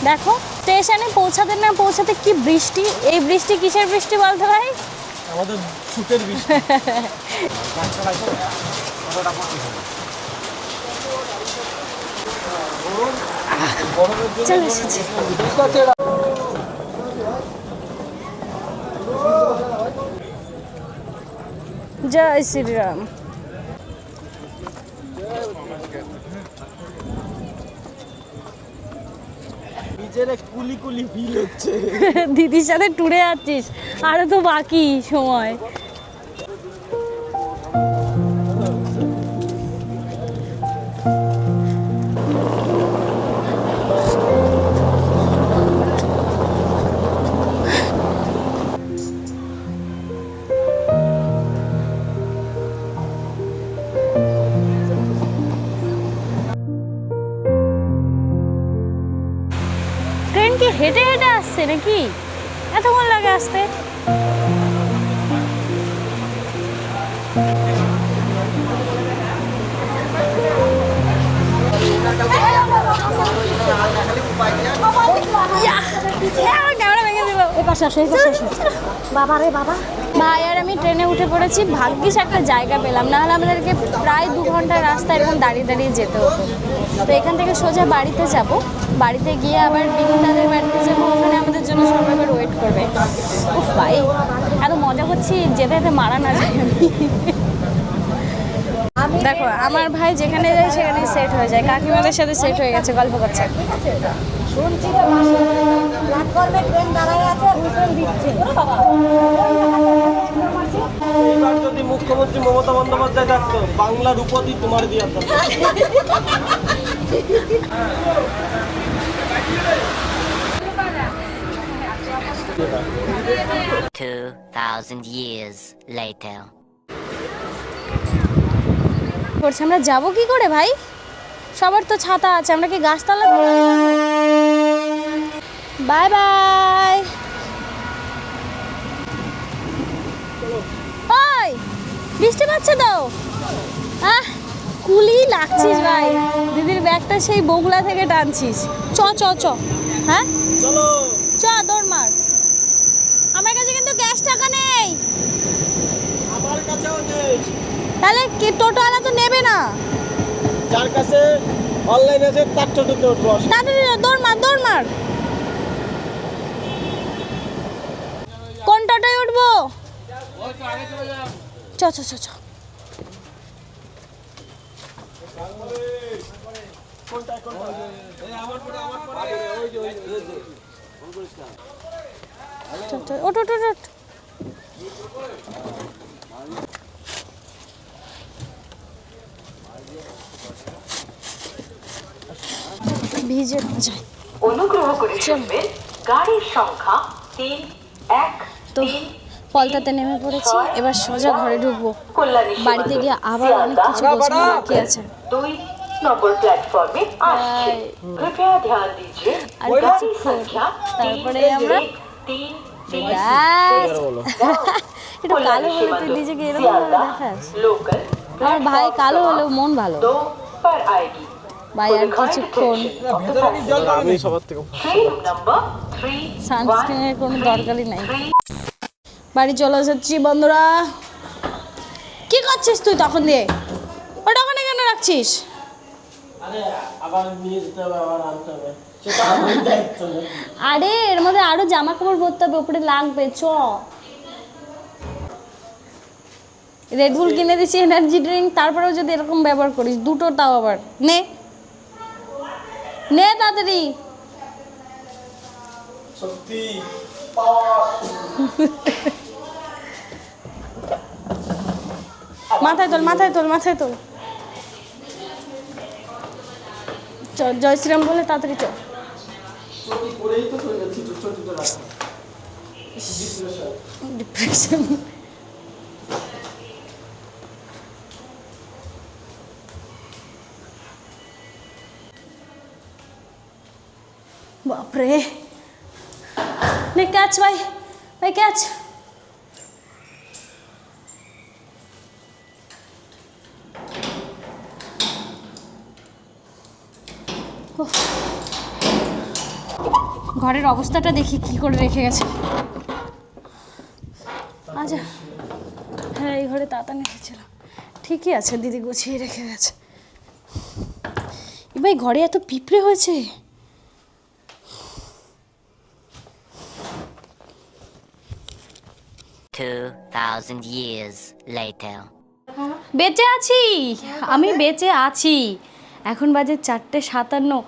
দেখো স্টেশনে পৌঁছাতে না পৌঁছাতে কি বৃষ্টি এই বৃষ্টি কিসের বৃষ্টি বলতে ভাই আমাদের সুখের বৃষ্টি। চলে এসেছি জয় শ্রীরাম নিজের কুলি কুলি ফিল হচ্ছে। দিদির সাথে ট্যুরে যাচ্ছিস আরো তো বাকি সময় ট্রেন কি হেঁটে হেঁটে আসছে নাকি এতক্ষণ লাগে আসতে ভাই আর আমি ট্রেনে উঠে পড়েছি ভাগ্যিস একটা জায়গা পেলাম না হলে আমাদেরকে প্রায় 2 ঘন্টার রাস্তা এরকম দাঁড়িয়ে দাঁড়িয়ে যেতে হতো তো এখান থেকে সোজা বাড়িতে যাব বাড়িতে গিয়ে আবার বিনীতাদের বাড়িতে যাবো ওখানে আমাদের জন্য সবাই আবার ওয়েট করবে উফ ভাই এত মজা করছি যেতে যেতে মারা না যায় দেখো আমার ভাই যেখানে যায় সেখানে সেট হয়ে যায় কাকিমাদের সাথে সেট হয়ে গেছে গল্প করছে শুনছি তো প্ল্যাটফর্মে ট্রেন দাঁড়ায় আছে হুইসেল দিচ্ছে এবার যদি মুখ্যমন্ত্রী মমতা বন্দ্যোপাধ্যায় থাকতো বাংলার উপাধি তোমার দিয়ে আসতো। 2,000 years later. করছে আমরা যাব কি করে ভাই? সবার তো ছাতা আছে, আমরা কি গাছতলা? Bye bye. ওই বৃষ্টি পাচ্ছে তো? কুলি লাগছিস ভাই, দিদির ব্যাগটা সেই বগুলা থেকে টানছিস। চ চ চ, হ্যাঁ চলো চ, দৌড় মার। আমার কাছে কিন্তু ক্যাশ টাকা নেই। আমার কাছেও নেই। তাহলে কি টোটোওয়ালা তো নেবে না? যার কাছে অনলাইন আছে তার টোটোতে উঠবো। তাড়াতাড়ি দৌড় মার, দৌড় মার। কোন টোটোয় উঠবো? চ চ চ চ। ওঠ ওঠ ওঠ। ভিজে যায়। অনুগ্রহ করে শুনবেন গাড়ির সংখ্যা 313। তো পলতাতে নেমে পড়েছি, এবার সোজা ঘরে ঢুকবো। বাড়িতে গিয়ে আবার অনেক কিছু গোছানো বাকি আছে। 2 নম্বর প্ল্যাটফর্মে আসছে। কৃপয়া ধ্যান দিজিয়ে আর গাড়ি কিছুক্ষণ, সংখ্যা তারপরে আমরা 3 একটু কালো হলে তুই নিজেকে এরকম ভাবে দেখাস। लोकल আমার ভাই কালো হলেও মন ভালো। 2 पर आएगी। ভাই আর কিছুক্ষণ। আমি সবার থেকে ट्रेन नंबर 3 সানস্ক্রিনের কোনো দরকারই নাই। বাড়ি চলে এসেছি বন্ধুরা। কি করছিস তুই তখন দিয়ে? ওটা ওখানে কেন রাখছিস? আরে আবার নিয়ে যেতে হবে, আবার আনতে হবে, সেটা আমার দায়িত্ব না। আরে এর মধ্যে আরো জামা কাপড় ভরতে হবে, উপরে লাগবে। চ, রেডবুল কিনে দিচ্ছি, এনার্জি ড্রিঙ্ক, তারপরেও যদি এরকম ব্যবহার করিস, দুটো তাও আবার নে নে তাড়াতাড়ি। সত্যি মাথায় তোল, মাথায় তোল, মাথায় তোল। চ, জয় শ্রীরাম বলে তাড়াতাড়ি চ। করেই তো চলে যাচ্ছি ছোট রাস্তা। ডিপ্রেশন। বাপরে, নে ক্যাচ ভাই, ভাই ক্যাচ। ঘরের অবস্থাটা দেখি কি করে রেখে গেছে। আচ্ছা, হ্যাঁ এই ঘরে তাতা রেখেছিল, ঠিকই আছে, দিদি গুছিয়ে রেখে গেছে। ভাই ঘরে এত পিঁপড়ে হয়েছে। $2,000 years later. বেঁচে আছি, আমি বেঁচে আছি। এখন বাজে 4:57।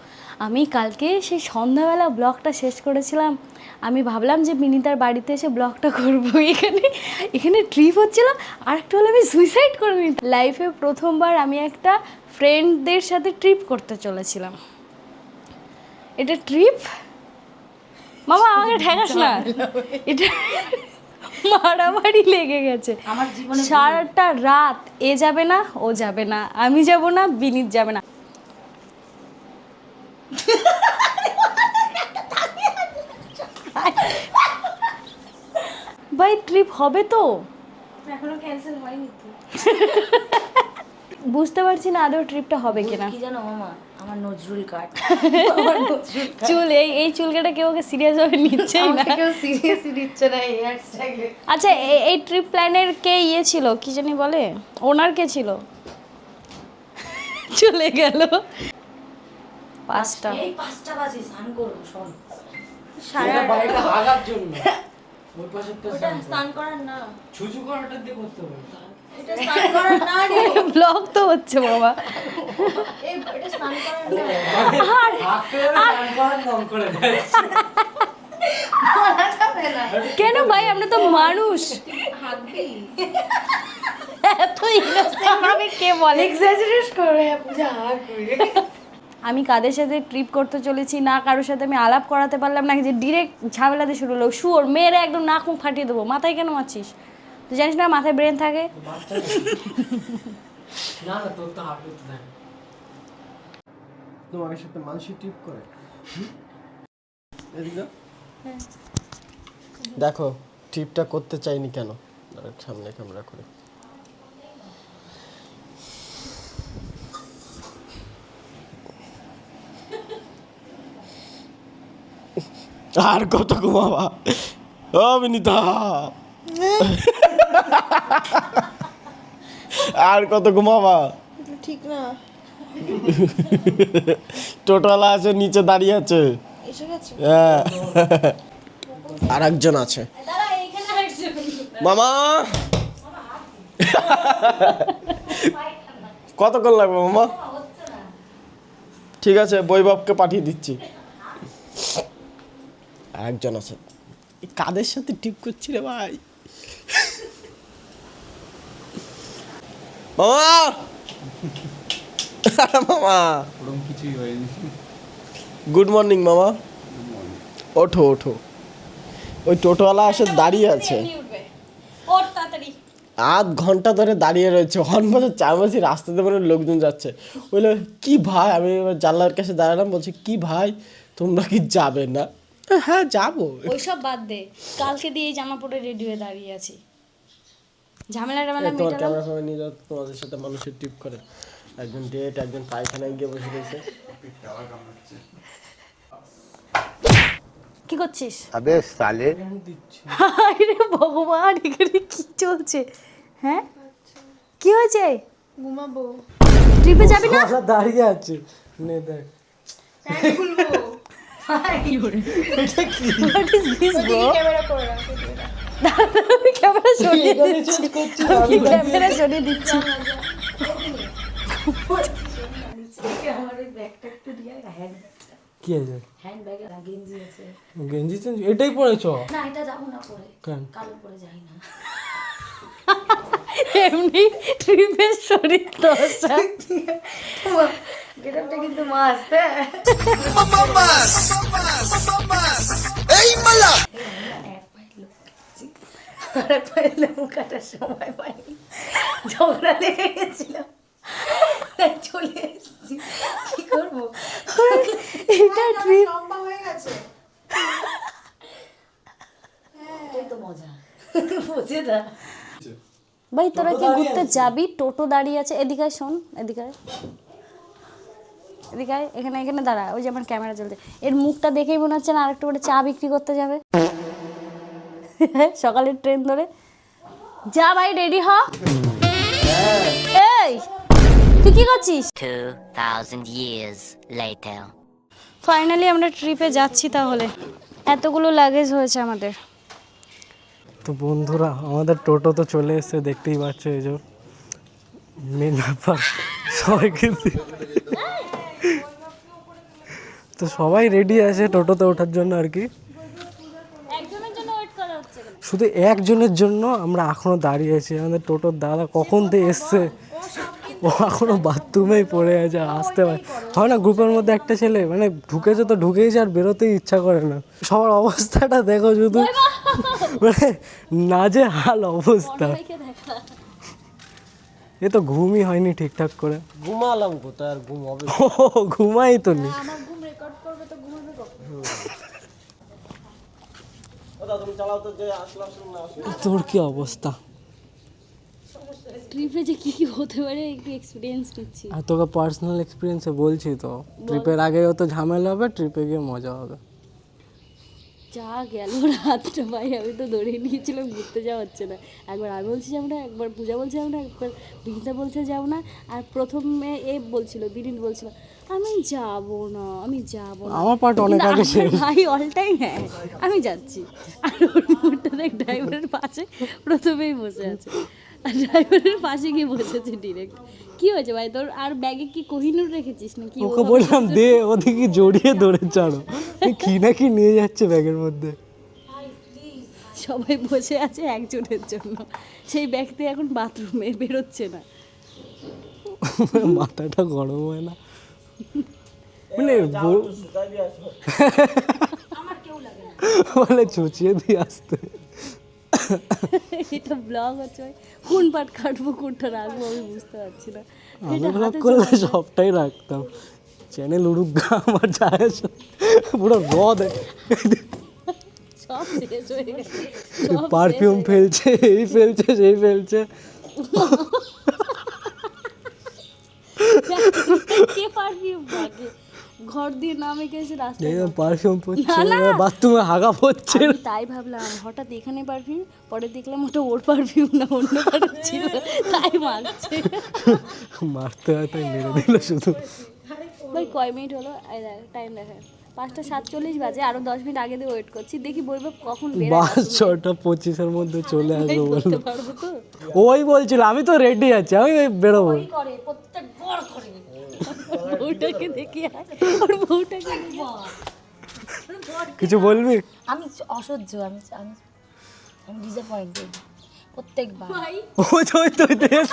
আমি কালকে সেই সন্ধ্যাবেলা ব্লগটা শেষ করেছিলাম। আমি ভাবলাম যে বিনিতার বাড়িতে এসে ব্লগটা করবো। এখানে ট্রিপ হচ্ছিল, আর একটু হলে আমি সুইসাইড করে নিতাম। লাইফে প্রথমবার আমি একটা ফ্রেন্ডদের সাথে ট্রিপ করতে চলেছিলাম। এটা ট্রিপ মামা, আমাকে ঠেকাস না, এটা মারামারি লেগে গেছে আমার জীবনে। সারাটা রাত এ যাবে না, ও যাবে না, আমি যাব না, বিনীত যাবে না। ভাই ট্রিপ হবে তো? এখনো ক্যান্সেল হয়নি তো। বুঝতে পারছি না আদৌ ট্রিপটা হবে কিনা। কি জানো মামা, আমার নজরুল কাট। চুল, এই চুল কেটে কেউ ওকে সিরিয়াস ভাবে নিচ্ছেই না। কেউ সিরিয়াসলি নিচ্ছে না এই হেয়ার স্টাইলে। আচ্ছা, এই ট্রিপ প্ল্যানের কে ইয়ে ছিল, কি জানি বলে, ওনার কে ছিল? চলে গেল 5টা। এই 5টা বাজে, স্নান করবো শোন। সারা বাড়িটা হাগার জন্য। ওই পাশেরটা ওটা স্নান করার না, ছুঁচু করাটা দিয়ে করতে হবে। এটা স্নান করার না রে, ব্লগ তো হচ্ছে বাবা। এটা স্নান করার না। স্নান করার নাম করে দেয়। কেন ভাই, আমরা তো মানুষ। এত ইনোসেন্ট ভাবে কে বলে? এক্সাজারেট করে পূজা করে। আমি কাদের সাথে ট্রিপ করতে চলেছি না, কারোর সাথে আমি আলাপ করাতে পারলাম না, যে ডিরেক্ট ঝামেলাতে শুরু হলো। শুয়োর মেয়েরা একদম নাক মুখ ফাটিয়ে দেবো। মাথায় কেন মারছিস? তুই জানিস না মাথায় ব্রেন থাকে? না না, তোর তো হাঁটু থাকে। তোমার সাথে মানুষই ট্রিপ করে। এদিকে দেখো ট্রিপটা করতে চাইনি কেন, সামনে ক্যামেরা করে। আর কত ঘুমাবা ও বিনীতা, আর কত ঘুমাবা? ঠিক না, টোটোওয়ালা আছে নিচে দাঁড়িয়ে আছে। এসে গেছে। হ্যাঁ, আর একজন আছে। মামা কতক্ষণ লাগবে মামা? ঠিক আছে, বৈভবকে পাঠিয়ে দিচ্ছি। আর একজন আছে। কাদের সাথে টিপ করছি রে ভাই? মামা মামা কিছুই হয়নি। গুড মর্নিং মামা। ওঠো ওঠো, ওই টোটোওয়ালা এসে দাঁড়িয়ে আছে, আধ ঘন্টা ধরে দাঁড়িয়ে রয়েছে। হর্ন বাজে, চার বাজে, রাস্তাতে মানে লোকজন যাচ্ছে। বললো কি ভাই, আমি এবার জানলার কাছে দাঁড়ালাম, বলছি কি ভাই তোমরা কি যাবে না? হ্যাঁ যাবো। ওইসব বাদ দে, কালকে দিয়ে জামা পরে রেডি হয়ে দাঁড়িয়ে আছি। ঝামেলাটা তোমার ক্যামেরা ফ্যামেরা নিয়ে যাও, তোমাদের সাথে মানুষের টিপ করে। একজন ডেট, একজন পায়খানায় গিয়ে বসে রয়েছে। কি করছিস? अबे साले আরে ভগবান, এখানে কি চলছে? হ্যাঁ কি হয়েছে? ঘুমাবো। ট্রিপে যাবি না? দাঁড়িয়ে আছে, নে দেখ। ক্যামেরা সরিয়ে দিচ্ছি। কি আছে? গেঞ্জি চেঞ্জ এটাই পরেছ? না, এটা যাবো না পরে। কেন? কালো পরে যাই না। এমনি ট্রিপের শরীর দশা। গেটআপটা কিন্তু মাস্ত। এই মালা আরে পাইলে মুখটা সময় পাইনি, ঝগড়া লেগে গেছিল, চলে এসেছি। কি করবো? এটা ট্রিপ লম্বা হয়ে গেছে। এটাই তো মজা, বুঝে না ভাই। তোরা কি ঘুরতে যাবি? টোটো দাঁড়িয়ে আছে। এদিকে শোন, এদিকে এদিকে এখানে এখানে দাঁড়া। ওই যে আমার ক্যামেরা চলছে, এর মুখটা দেখেই মনে হচ্ছে না আরেকটু করে চা বিক্রি করতে যাবে সকালের ট্রেন ধরে। যা ভাই, রেডি হ। এই তুই কি করছিস? 2000 years later. ফাইনালি আমরা ট্রিপে যাচ্ছি। তাহলে এতগুলো লাগেজ হয়েছে আমাদের। তো বন্ধুরা, আমাদের টোটো তো চলে এসছে, দেখতেই পাচ্ছ। এই যে মেন ব্যাপার, সবাইকে তো সবাই রেডি আছে টোটোতে ওঠার জন্য আর কি। শুধু একজনের জন্য আমরা এখনো দাঁড়িয়ে আছি। আমাদের টোটোর দাদা কখন থেকে এসছে, ও এখনো বাথরুমেই পড়ে আছে, আসতে পারে হয় না। গ্রুপের মধ্যে একটা ছেলে মানে ঢুকেছে তো ঢুকেইছে, আর বেরোতেই ইচ্ছা করে না। সবার অবস্থাটা দেখো শুধু, মানে নাজেহাল অবস্থা। এ তো ঘুমই হয়নি ঠিকঠাক করে। ঘুমালাম কোথায়, আর ঘুম হবে? ঘুমাই তো নি। তোর কি অবস্থা? ট্রিপে যে কি কি হতে পারে একটু এক্সপেরিয়েন্স নিচ্ছি। আর তোকে পার্সোনাল এক্সপিরিয়েন্সে বলছি তো, ট্রিপের আগে অত ঝামেলা হবে, ট্রিপে গিয়ে মজা হবে। যা গেল রাতটা ভাই, আমি তো ধরে নিয়েছিলাম ঘুরতে যাওয়া হচ্ছে না। একবার আমি বলছি যাবো না, একবার পূজা বলছে যাবো না, একবার বিনীতা বলছে যাবো না, আর প্রথমে এ বলছিল, বিনীত বলছিল। আমি যাব না, আমি যাব না। আমার পার্ট অনেক কিন্তু আগে আমার শেষ। ভাই অল টাইম হ্যাঁ আমি যাচ্ছি, আর ওর মুখটা দেখ ড্রাইভারের পাশে প্রথমেই বসে আছে, আর ড্রাইভারের পাশে গিয়ে বসেছে ডিরেক্ট। কি হয়েছে ভাই তোর? আর ব্যাগে কি কোহিনূর রেখেছিস নাকি? ওকে বললাম দে, ওদিকে জড়িয়ে ধরে ছাড়ো, কি না কি নিয়ে যাচ্ছে ব্যাগের মধ্যে। সবাই বসে আছে একজনের জন্য, সেই ব্যক্তি এখন বাথরুমে বেরোচ্ছে না। মাথাটা গরম হয় না মানে বলে চুচিয়ে দিয়ে আসতে। এটা ব্লগ হচ্ছে, কোন পার্ট কাটবো কোনটা রাখবো আমি বুঝতে পারছি না। আমি ব্লগ করলে সবটাই রাখতাম, চ্যানেল উড়ুক গা, আমার যায় আসে না। পুরো রদ সব শেষ হয়ে গেছে, পারফিউম ফেলছে, এই ফেলছে সেই ফেলছে। কে পারফিউম থাকে? ঘর দিয়ে নামে গেছে রাস্তায় পারফিউম পড়ছে, বাথরুমে হাগা পড়ছে। আমি তাই ভাবলাম হঠাৎ এখানে পারফিউম, পরে দেখলাম ওটা ওর পারফিউম না, অন্য কারো ছিল, তাই মারছে। মারতে মারতে মেরে দিল শুধু। ভাই কয় মিনিট হলো? টাইম দেখে 5:47 বাজে, আরো 10 মিনিট আগে দিয়ে ওয়েট করছি, দেখি বৈভব কখন বেরোয়। বাস 6:25 চলে আসবো বললো। করতে পারবো তো? ওই বলছিল আমি তো রেডি আছি, আমি বেরোবো। করে প্রত্যেকবার করে বউটাকে দেখি, আর বউটাকে কিছু বলবি? আমি অসহ্য, আমি আমি আমি ডিসঅ্যাপয়েন্টেড প্রত্যেকবার। ওই তো ওই তো দেশ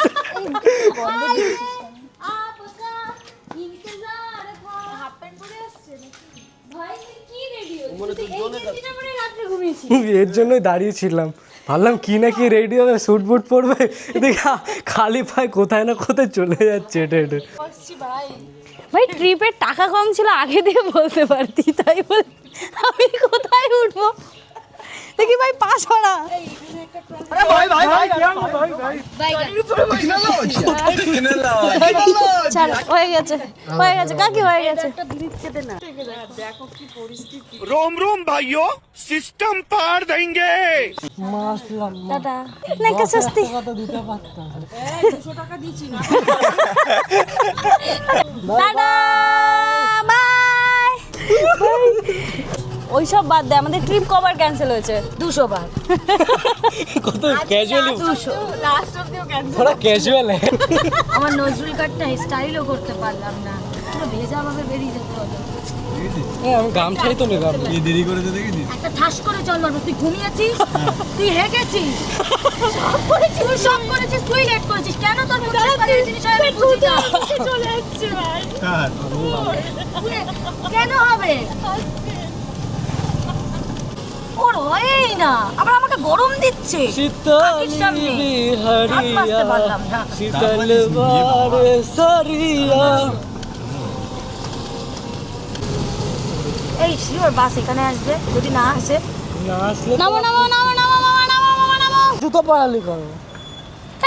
এর জন্যই দাঁড়িয়েছিলাম, ভাবলাম কি না কি রেডি হবে, স্যুট বুট পরবে, দেখি খালি পায়ে কোথায় না কোথায় চলে যাচ্ছে হেঁটে হেঁটে। ভাই ট্রিপের টাকা কম ছিল, আগে দিয়ে বলতে পারতি, তাই বল আমি কোথায় উঠবো। দেখি ভাই পাস হরা হয়ে গেছে, হয়ে গেছে কাকি, হয়ে গেছে। रोम रोम भाइयों सिस्टम पार देंगे। টাটা নাকি সস্তি টাটা বাই। ওইসব বাদ দে, আমাদের ট্রিপ কবার ক্যান্সেল হয়েছে? 200 বার। কত ক্যাজুয়ালি, 200 লাস্ট অবধিও ক্যান্সেল। থোড়া ক্যাজুয়াল है। আমার নজরুল কাটটা স্টাইলও করতে পারলাম না, পুরো ভেজা ভাবে বেরিয়ে যেতে হলো। আমি গামছাই তো নিলাম, এই দেরি করে তো দেখি একটা ঠাস করে চল মারবো। তুই ঘুমিয়েছিস, তুই হেগেছিস, সব করেছিস, তুই সব করেছিস, তুই লেট করেছিস, কেন তোর মধ্যে এই জিনিস হয় আমি বুঝি না। চলে আসছে ভাই, কেন হবে? ওর হয়ই না, আবার আমাকে গরম দিচ্ছে। শীতলি বিহারিয়া শীতল বারে সারিয়া। এই শিওর বাস এখানে আসবে, যদি না আসে না আসলে নামো নামো নামো নামো নামো নামো নামো নামো। জুতো পরালি করো।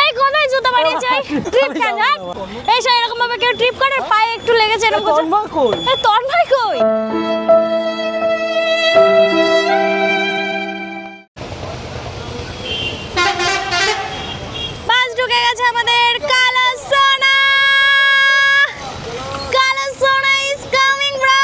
এই কোথায় জুতো বাড়িয়েছে? ট্রিপ কেন? এই সব এরকম ভাবে কেউ ট্রিপ করে পায়ে একটু লেগেছে এরকম করছে। তন্ময় কই? এই তন্ময় কই? বাস ঢুকে গেছে আমাদের। কালা সোনা, কালা সোনা ইজ কামিং ব্রো।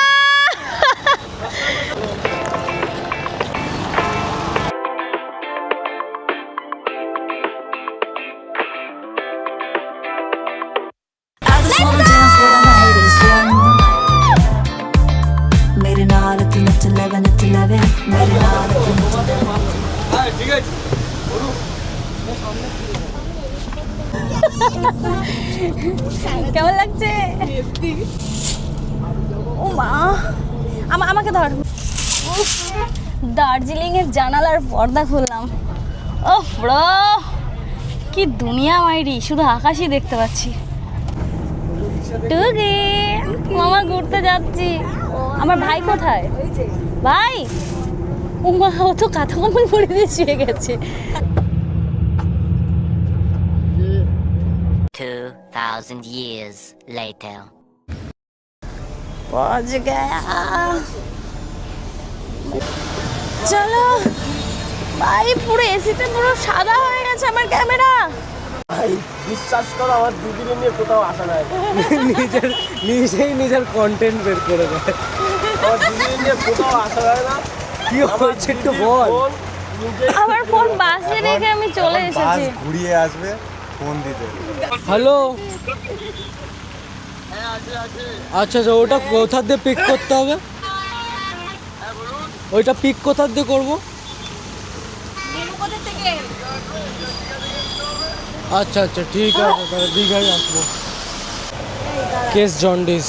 मेरे नाल तू नच लवे मेरे नाल तू কেমন লাগছে? ও মা, আমাকে ধর। দার্জিলিং এর জানালার পর্দা খুললাম। ও ব্রো, কি দুনিয়া মাইরি, শুধু আকাশই দেখতে পাচ্ছি। টুকি মামা ঘুরতে যাচ্ছি। আমার ভাই কোথায়? ভাই ও মা, ও তো কাঁথা কম্বল পরে দিয়ে শুয়ে গেছে। 2000 years later. पहुंच गया, চলো ভাই। পুরো এসিতে পুরো সাদা হয়ে গেছে আমার ক্যামেরা। ভাই বিশ্বাস করো আমার দিদিকে নিয়ে কোথাও আসা নাই। নিজের কন্টেন্ট বের করে দেয়। আমার দিদিকে নিয়ে কোথাও আসা যায় না। কি হয়েছে একটু বল। ফোন নিজে আমার ফোন বাসে রেখে আমি চলে এসেছি। ঘুরিয়ে আসবে ফোন দিতে। হ্যালো, আচ্ছা আচ্ছা, ওটা কোথা দিয়ে পিক করতে হবে? ওইটা পিক কোথা দিয়ে করবো? আচ্ছা আচ্ছা ঠিক আছে, তাহলে দীঘায় আসবো। Case jaundice.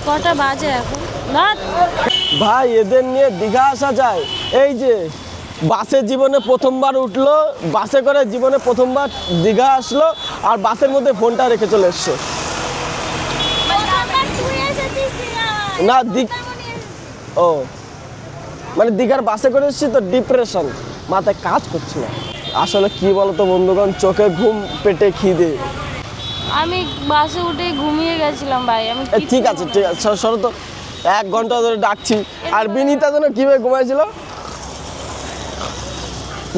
কটা বাজে এখন? রাত। ভাই এদের নিয়ে দীঘা আসা যায়? এই যে বাসে জীবনে প্রথমবার উঠলো, বাসে করে জীবনে প্রথমবার দীঘা আসলো, আর বাসের মধ্যে ফোনটা রেখে চলে এসছে। না ও মানে দীঘার বাসে করে এসেছি তো ডিপ্রেশন, মাথায় কাজ করছে না। আসলে কি বলতো বন্ধুগণ, চোখে ঘুম পেটে খিদে। আমি বাসে উঠে ঘুমিয়ে গেছিলাম ভাই। আমি ঠিক আছে ঠিক আছে, সরো তো। 1 ঘন্টা ধরে ডাকছি। আর বিনীতা যেন কিভাবে ঘুমাইছিল,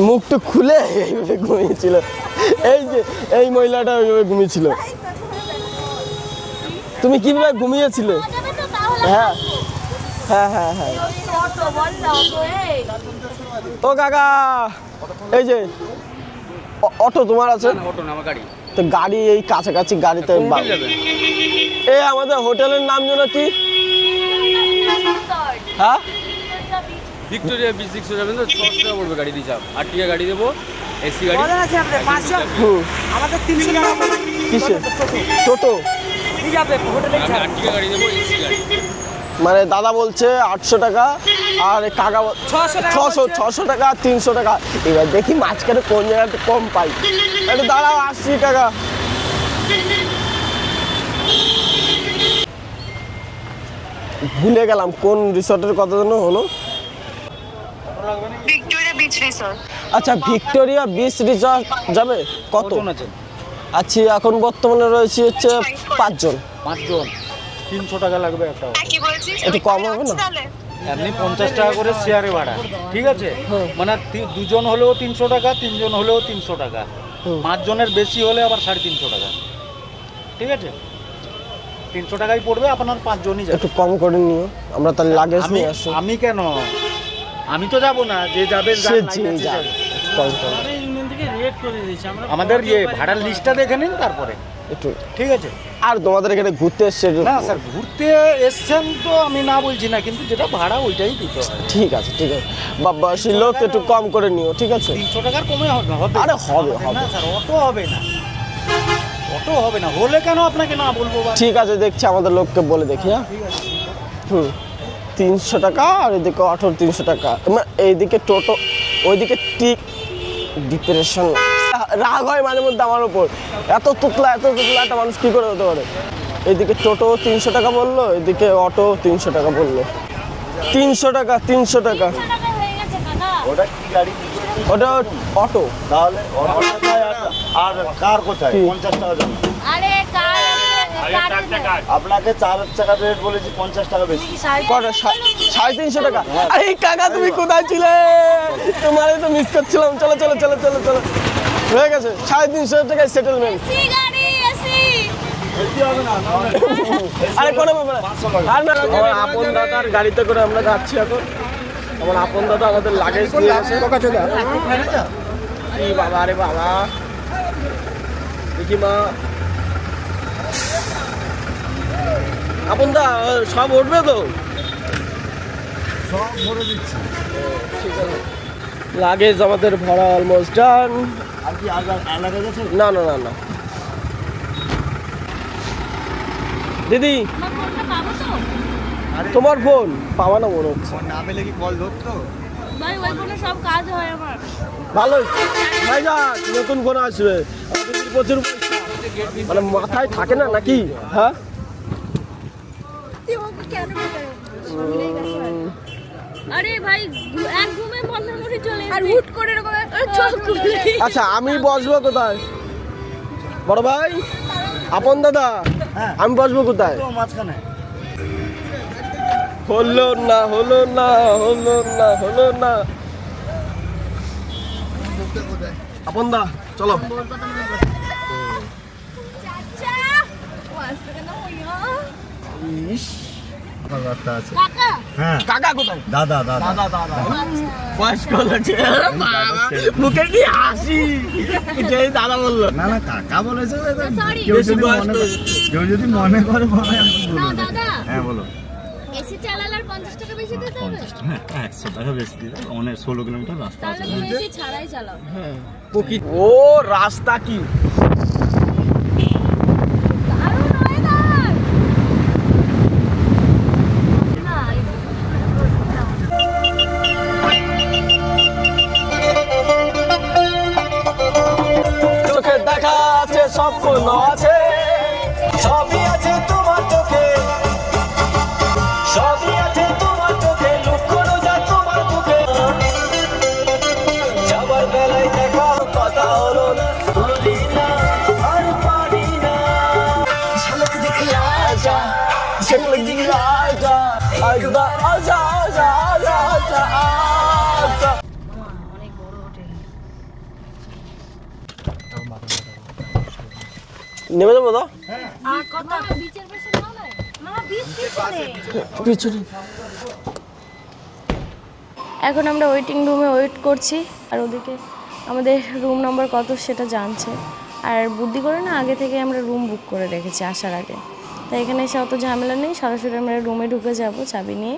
মুখটা খুলে এইভাবে ঘুমিয়েছিল। এই যে এই মহিলাটা ওইভাবে ঘুমিয়েছিল। তুমি কিভাবে ঘুমিয়েছিলে? হ্যাঁ হ্যাঁ হ্যাঁ হ্যাঁ। ও কাকা, এই যে অটো তোমার আছে? তো গাড়ি এই কাছাকাছি গাড়িতে এই আমাদের হোটেলের নাম যেন কি? হ্যাঁ ভিক্টোরিয়া বিচ 6 যাবেন তো 6 টাকা পড়বে গাড়ি রিজার্ভ। 8 টাকা গাড়ি দেবো এসি গাড়ি। আমাদের 300 টাকা কিসে? টোটো যাবে হোটেলে। 8 টাকা গাড়ি দেবো এসি গাড়ি। মানে দাদা বলছে 800 টাকা আর কাকা 600 টাকা 300 টাকা। এবার দেখি মাঝখানে কোন জায়গাতে কম পাই। একটু দাঁড়াও, 80 টাকা। ভুলে গেলাম কোন রিসর্টের কথা যেন হলো। আচ্ছা ভিক্টোরিয়া বিচ রিসর্ট যাবে? কত? আচ্ছা এখন বর্তমানে রয়েছে হচ্ছে 5 জন। 300 টাকা লাগবে একটা। একটু কম হবে না? এমনি 50 টাকা করে শেয়ারে ভাড়া, ঠিক আছে? মানে 2 জন হলেও 300 টাকা, 3 জন হলেও 300 টাকা, 5 জনের বেশি হলে আবার 350 টাকা, ঠিক আছে? 300 টাকাই পড়বে, আপনার 5 জনই যাবে। একটু কম করে নিও, আমরা তাহলে লাগেজ নিয়ে আসি। আমি কেন, আমি তো যাব না, যে যাবে আমাদের ভাড়ার লিস্টটা দেখে নিন তারপরে, একটু ঠিক আছে? আর তোমাদের এখানে ঘুরতে এসছে? না স্যার, ঘুরতে এসছেন তো আমি না বলছি না, কিন্তু যেটা ভাড়া ওইটাই দিতে হবে। ঠিক আছে ঠিক আছে, বাবাসী লোক একটু কম করে নিও, ঠিক আছে? 300 টাকার কমে হবে? আরে হবে হবে না স্যার, অত হবে না, অত হবে না। হলে কেন আপনাকে না বলবো? ঠিক আছে, দেখছি আমাদের লোককে বলে দেখি। হ্যাঁ 300 টাকা, আর এদিকে অটো 300 টাকা, এইদিকে টোটো, ওইদিকে টিক। ডিপ্রেশন রাগ হয় মাঝে মধ্যে আমার ওপর। এত তুতলা একটা মানুষ কী করে হতে পারে? এইদিকে টোটো 300 টাকা বললো, এদিকে অটো 300 টাকা বললো। 300 টাকা 300 টাকা। ওটা কি গাড়ি? ওটা অটো। তাহলে অটো কোথায় আর কার কোথায়? 50 টাকা জন্য। আরে কার আপনাকে 4 টাকা রেট বলেছি, 50 টাকা বেশি। কটা? 350 টাকা। আরে কাকা তুমি কোথায় ছিলে? তোমার তো মিস করছিলাম। চলো চলো চলো চলো চলো, হয়ে গেছে 350 টাকায় সেটেলমেন্ট। আরে কোনো ব্যাপার না। আর না, আমার আপন দাদার গাড়িতে করে আমরা যাচ্ছি এখন। আমার আপন দাদা আমাদের লাগেজ দিয়ে আছে। কি বাবা, আরে বাবা, দেখি মা। আপন দা সব উঠবে তো? সব ভরে দিচ্ছি। ঠিক আছে, লাগেজ আমাদের ভরা অলমোস্ট ডান। আর কি আলাদা গেছে? না না না না দিদি, তোমার ফোন পাওয়া না মনে হচ্ছে। না পেলে কি কল ধরতো? ভাই ওই ফোনে সব কাজ হয় আমার। ভালো ভাইজান, নতুন ফোন আসবে। দিদির প্রচুর পয়সা, মানে মাথায় থাকে না নাকি? হ্যাঁ আরে ভাই এক ঘুমে মন্দারমণি চলে আর হুট করে এরকম চোখ খুলে। আচ্ছা আমি বসবো কোথায়? বড় ভাই, আপন দাদা, আমি বসবো কোথায়? মাঝখানে। হলো না হলো না হলো না হলো না। আপন দা চলো। ইস আমার রাস্তা আছে। কাকা হ্যাঁ কাকা কোথায়? দাদা দাদা দাদা দাদা ভয়েস কল আছে। মুখে কি হাসি, যেই দাদা বললো। না না কাকা বলেছে। সরি কেউ যদি মনে করে বলে আমি না বলবো। দাদা হ্যাঁ বলো। এসি চালালে আর 50 টাকা বেশি দিতে হবে? 100 টাকা বেশি দিবে, অনেক 16 কিলোমিটার রাস্তা আছে। তাহলে তুমি এসি ছাড়াই চালাও। ও রাস্তা কি দারুণ ওয়েদার। না চোখে দেখা আছে, স্বপ্ন আছে, সবই আছে তোমার চোখে, সবই আছে তোমার চোখে, লুকোনো যায় তোমার মুখে। যাবার বেলায় দেখার কথা হলো না, বলি না আর পারি না। ঝলক দিখলা যা, ঝলক দিখলা যা, আজা আজা আজা আজা আজা আজা। নেমে যাবো তো আর কত বিচের পাশে নাও না। মামা বিচ পিছনে। পিছনে। এখন আমরা ওয়েটিং রুমে ওয়েট করছি, আর ওদিকে আমাদের রুম নম্বর কত সেটা জানছে। আর বুদ্ধি করে না আগে থেকে আমরা রুম বুক করে রেখেছি আসার আগে, তাই এখানে এসে অত ঝামেলা নেই, সরাসরি আমরা রুমে ঢুকে যাব চাবি নিয়ে।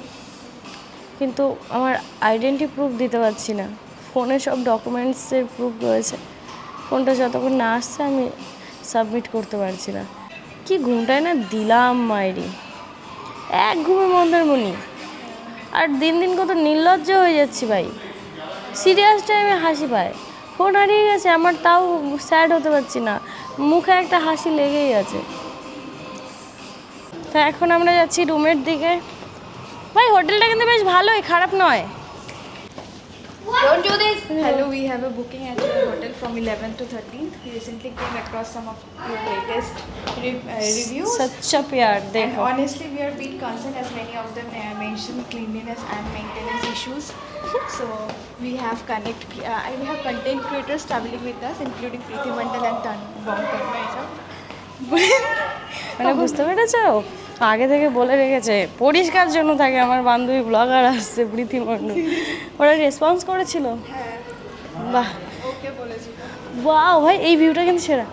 কিন্তু আমার আইডেন্টি প্রুফ দিতে পারছি না, ফোনে সব ডকুমেন্টসের প্রুফ রয়েছে, ফোনটা যতক্ষণ না আসছে আমি সাবমিট করতে পারছি না। কি ঘুমটায় না দিলাম মায়েরি, এক ঘুমে মন্দারমণি। আর দিন দিন কত নির্লজ্জ হয়ে যাচ্ছি ভাই, সিরিয়াস টাইমে হাসি পায়। ফোন হারিয়ে গেছে আমার, তাও স্যাড হতে পারছি না, মুখে একটা হাসি লেগেই আছে। তা এখন আমরা যাচ্ছি রুমের দিকে। ভাই হোটেলটা কিন্তু বেশ ভালোই, খারাপ নয়। Don't do this. Hello, we have a booking at your hotel from 11th to 13th. We recently came across some of your latest reviews. Such a pyar, And dekho. honestly, we are being concerned as many of them mention cleanliness and maintenance issues. So we have content creators traveling with us, including Preeti Mandal and Tan Bongkar. মানে বুঝতে পেরেছো, আগে থেকে বলে রেখেছে পরিষ্কার জন্য থাকে। আমার বান্ধবী ব্লগার আসছে প্রীতি মণ্ডল, ওরা রেসপন্স করেছিল। বাহ ওয়াও ভাই, এই ভিউটা কিন্তু সেরা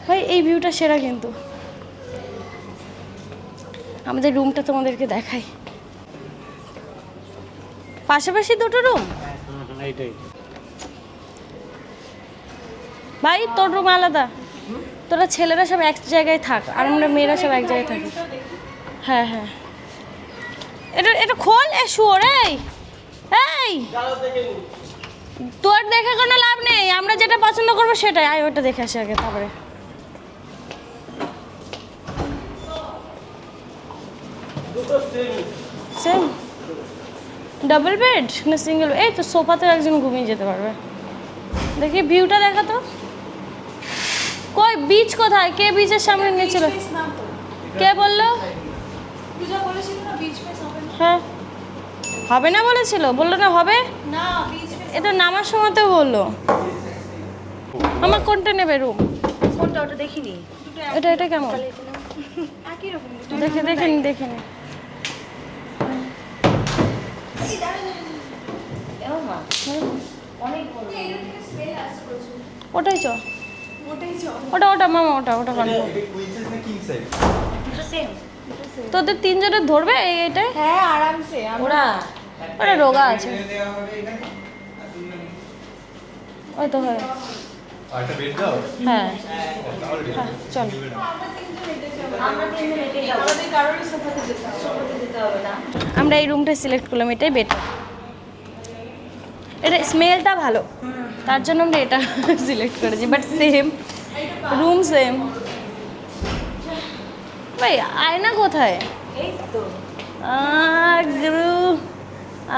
ভাই, এই ভিউটা সেরা। কিন্তু আমাদের রুমটা তোমাদেরকে দেখাই, পাশাপাশি দুটো রুম। এইটাই ভাই তোর রুম আলাদা, তোরা ছেলেরা সব এক জায়গায় থাক, আর আমরা মেয়েরা সব এক জায়গায় থাকি। হ্যাঁ হ্যাঁ, এটা এটা খোল। এ শুয়োর, এই এই তোর দেখে কোনো লাভ নেই, আমরা যেটা পছন্দ করবো সেটাই। আয় ওটা দেখে আসি আগে, তারপরে সেম ডাবল বেড না সিঙ্গেল? এই তো সোফাতে একজন ঘুমিয়ে যেতে পারবে। দেখি ভিউটা দেখা তো, কই বিচ কোথায়? কে বিচের সামনে নিয়েছিল? কে বললো? হ্যাঁ হবে না বলেছিল, বললো না হবে। এ তো নামার সময়তেও বললো। আমার কোনটা নেবে রুম? কোনটা ওটা দেখিনি। এটা এটা কেমন? একই রকম। দেখে দেখে নি দেখে নি। ওটাই চ, ওটা ওটা মামা, ওটা ওটা কনফার্ম। তোদের তিনজনের ধরবে এইটাই? হ্যাঁ আরামসে। ওরা ওরা রোগা আছে, ওই তো হয়। হ্যাঁ হ্যাঁ চল। আমরা এই রুমটা সিলেক্ট করলাম, এটাই বেটার। এটা স্মেলটা ভালো, তার জন্য আমরা এটা সিলেক্ট করেছি। But same room, same. ভাই আয়না কোথায়?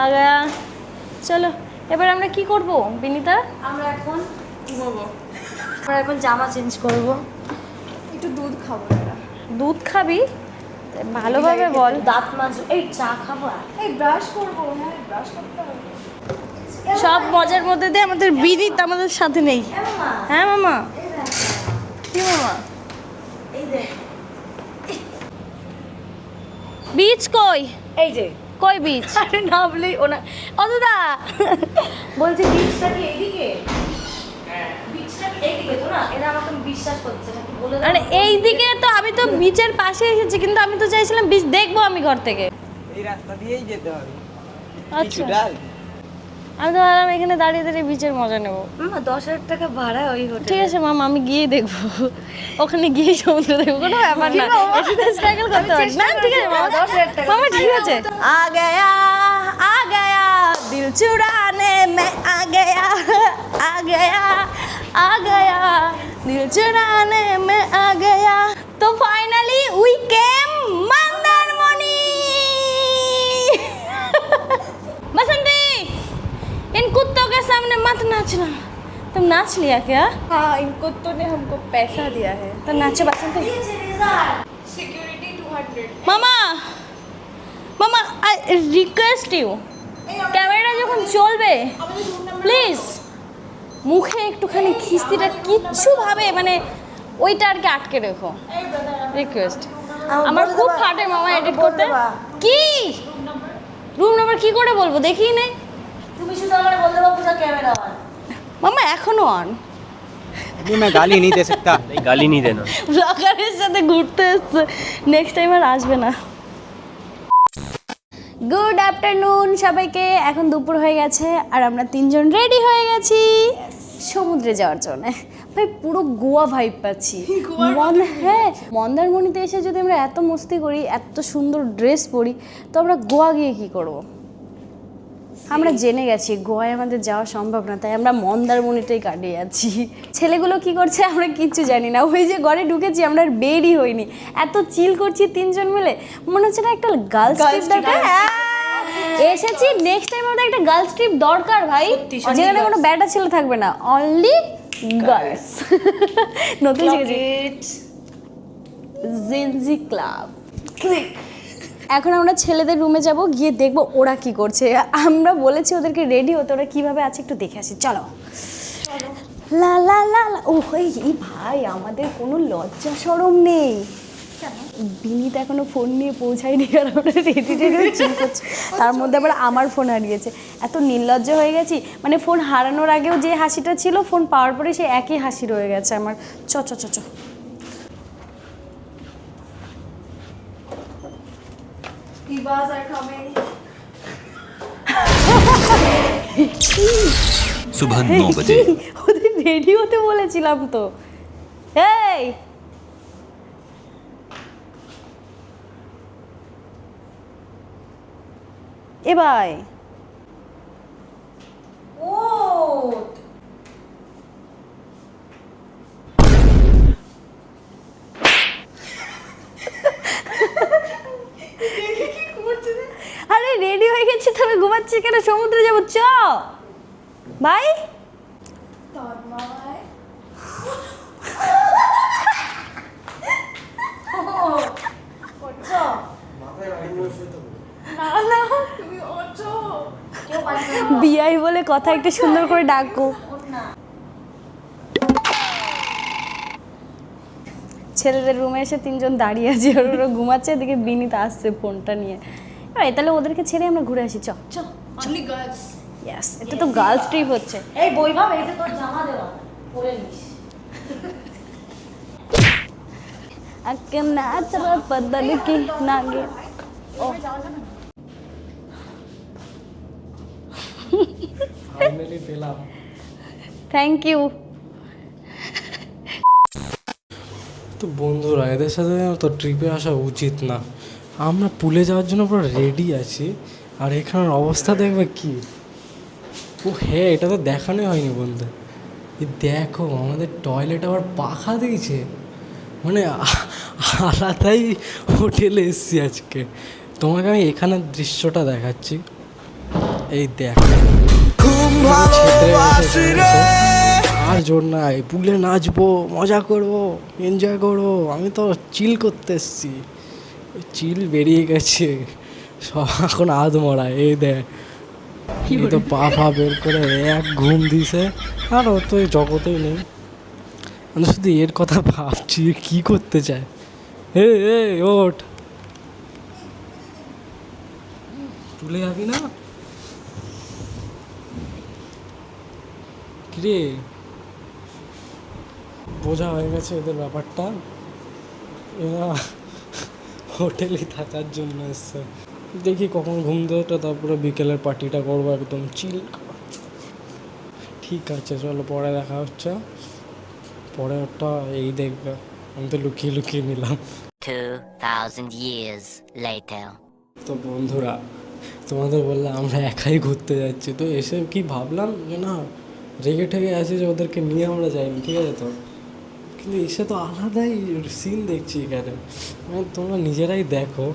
আগা চলো, এবার আমরা কি করব বিনিতা? আমরা এখন ঘুমাবো। আমরা এখন জামা চেঞ্জ করব, একটু দুধ খাবো। দুধ খাবি? ভালোভাবে বল। দাঁত মাজবো, এই চা খাবো, এই ব্রাশ করবো। হ্যাঁ ব্রাশ করতে হবে। সব মজার মধ্যে দিয়ে আমাদের বিনীত আমাদের সাথে নেই। হ্যাঁ মামা, কি মামা? বীজ কই? এই যে কই বীজ? আরে না বলেই ওনা অদুদা বলছি বীজটা কি এইদিকে? বীজটা কি এইদিকে তো না? এরা আমাকে বিশ্বাস করছে না, কি বলে? আরে এইদিকে তো, আমি তো বীজের পাশে এসেছি, কিন্তু আমি তো চাইছিলাম বীজ দেখবো আমি ঘর থেকে। এই রাস্তা দিয়েই যেতে হবে। আচ্ছা, আমি তো ভাবলাম এখানে দাঁড়িয়ে দাঁড়িয়ে বীচের মজা নেবো। মামা 10,000 টাকা ভাড়া ওই হোটেল। ঠিক আছে মামা, আমি গিয়ে দেখবো, ওখানে গিয়ে সমুদ্র দেখবো, কোনো ব্যাপার না, এটাতে স্ট্রাগল করতে পারি না। ঠিক আছে মামা, 10,000 টাকা মামা, ঠিক আছে। আ গয়া দিল চুরানে মে আ গয়া দিল চুরানে মে আ গয়া। তো ফাইনালি উই কেম मंदारमनी। बसंती, इन कुत्तों के सामने मत नाचना। तुम नाच लिया क्या? हाँ, इन कुत्तों ने हमको पैसा दिया है। तो नाचो बसंती। सिक्योरिटी 200। मामा मामा, आई रिक्वेस्ट यू, ক্যামেরাটা যখন চলবে প্লিজ মুখে একটুখানি খিস্তিটা কিচ্ছু ভাবে মানে ওইটা আর কি আটকে রেখো, রিকোয়েস্ট। আমার খুব ফাটে মামা এডিট করতে। কি রুম নাম্বার কি করে বলবো, দেখি নেই। তুমি শুধু আমারে বলতে পারো পূজা ক্যামেরা অন। মামা এখনো অন। अभी मैं गाली नहीं दे सकता। नहीं, गाली नहीं देना। ব্লগারের সাথে ঘুরতে এসছে, নেক্সট টাইম আর আসবে না। গুড আফটারনুন সবাইকে। এখন দুপুর হয়ে গেছে আর আমরা 3 জন রেডি হয়ে গেছি সমুদ্রে যাওয়ার জন্য। ভাই পুরো গোয়া ভাইব পাচ্ছি। হ্যাঁ, মন্দারমণিতে এসে যদি আমরা এত মস্তি করি, এত সুন্দর ড্রেস পরি, তো আমরা গোয়া গিয়ে কি করব? আমরা জেনে গেছি গোয়ায় আমাদের যাওয়া সম্ভব না, তাই আমরা মন্দারমণিতেই কাটিয়ে যাচ্ছি। ছেলেগুলো কি করছে আমরা কিচ্ছু জানি না। ওই যে ঘরে ঢুকেছি, আমরা আর বেরই হইনি, এত চিল করছি 3 জন মিলে, মনে হচ্ছে না একটা গার্লস ট্রিপ দরকার। এসেছি, নেক্সট টাইম আমাদের একটা গার্লস ট্রিপ দরকার ভাই, যেখানে কোনো ব্যাটা ছেলে থাকবে না, অনলি গার্লস। নতুন জিনজি ক্লাব। এখন আমরা ছেলেদের রুমে যাব, গিয়ে দেখবো ওরা কি করছে। আমরা বলেছি ওদেরকে রেডি হতে, ওরা কিভাবে আছে একটু দেখে আসি। চলো। লা লা লা লা। ও এই ভাই, আমাদের কোনো লজ্জা শরম নেই। বিনীত এখনো ফোন নিয়ে পৌঁছায়নি আর আমরা রেডি রেডি চিল করছি। তার মধ্যে আবার আমার ফোন হারিয়েছে। এত নির্লজ্জ হয়ে গেছি, মানে ফোন হারানোর আগেও যে হাসিটা ছিল, ফোন পাওয়ার পরে সে একই হাসি রয়ে গেছে আমার। চ চ চ চ। सुबह 9 बजे। ওদের রেডি হতে বলেছিলাম তো। এই এ ভাই, ও আরে রেডি হয়ে গেছি, তবে ঘুমাচ্ছি কেন? সমুদ্রে যাবো, চ ভাই। বিয়াই বলে কথা, একটু সুন্দর করে ডাকো। ছেলেদের রুমে এসে 3 জন দাঁড়িয়ে আছে, ওরা ঘুমাচ্ছে, এদিকে বিনীত আসছে ফোনটা নিয়ে। তাহলে ওদেরকে ছেড়ে আমরা ঘুরে আসি। চ চ। Only girls. ইয়েস, এটা তো গার্লস ট্রিপ হচ্ছে। এই বৈভব, এটা তোর জামা দেওয়া, পরে নিস। আকে নাচ রে বদল কি নাগে। ও ফাইনালি পেলাম। Thank you. তো বন্ধুরা, এদের সাথে তো ট্রিপে আসা উচিত না। আমরা পুলে যাওয়ার জন্য পুরো রেডি আছি, আর এখানের অবস্থা দেখবে কি। ও হ্যাঁ, এটা তো দেখানোই হয়নি বলতে। দেখো, আমাদের টয়লেট আবার পাখা দিয়েছে, মানে আলাদাই হোটেলে এসেছি আজকে। তোমাকে আমি এখানের দৃশ্যটা দেখাচ্ছি। এই দেখো, আর জোর নাই, পুলে নাচবো, মজা করবো, এনজয় করবো। আমি তো চিল করতে এসেছি, চিল বেরিয়ে গেছে সব এখন আধমরা। এই দেখ এই তো পা ফা বের করে এক ঘুম দিছে, আর ও তো এই জগতেই নেই। আমি শুধু এর কথা ভাবছি, কি করতে চায়। এ ওঠ, তুলে যাবি না? কিরে, বোঝা হয়ে গেছে এদের ব্যাপারটা। এরা হোটেলে থাকার জন্য এসছে। দেখি কখন ঘুম দেওয়াটা, তারপরে বিকেলের পার্টিটা করবো একদম চিল। ঠিক আছে, চলো পরে দেখা হচ্ছে। পরে ওটা এই দেখবে, আমি তো লুকিয়ে লুকিয়ে নিলাম। 2000 years later. তো বন্ধুরা, তোমাদের বললে আমরা একাই ঘুরতে যাচ্ছি, তো এসে কি ভাবলাম যে না, রেগে ঠেগে আছে যে ওদেরকে নিয়ে আমরা যাইনি, ঠিক আছে তো, কিন্তু এসে তো আলাদাই সিন দেখছি এখানে। মানে তোমরা নিজেরাই দেখো,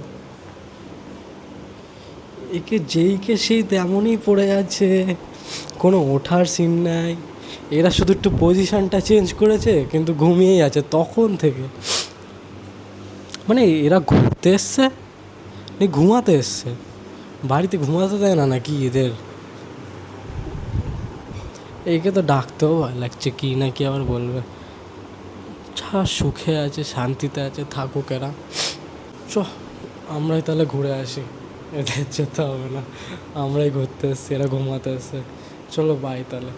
একে যেইকে সেই তেমনই পড়ে যাচ্ছে, কোনো ওঠার সিন নাই। এরা শুধু একটু পজিশনটা চেঞ্জ করেছে, কিন্তু ঘুমিয়েই আছে তখন থেকে। মানে এরা ঘুরতে এসছে ঘুমাতে এসছে, বাড়িতে ঘুমাতে দেয় না নাকি এদের? একে তো ডাকতেও ভয় লাগছে, কি না কি আবার বলবে। যা সুখে আছে, শান্তিতে আছে, থাকুক এরা। চ, আমরাই তাহলে ঘুরে আসি, এদের যেতে হবে না। আমরাই ঘুরতে এসছি, এরা ঘুমাতে এসছে। চলো বাই তাহলে।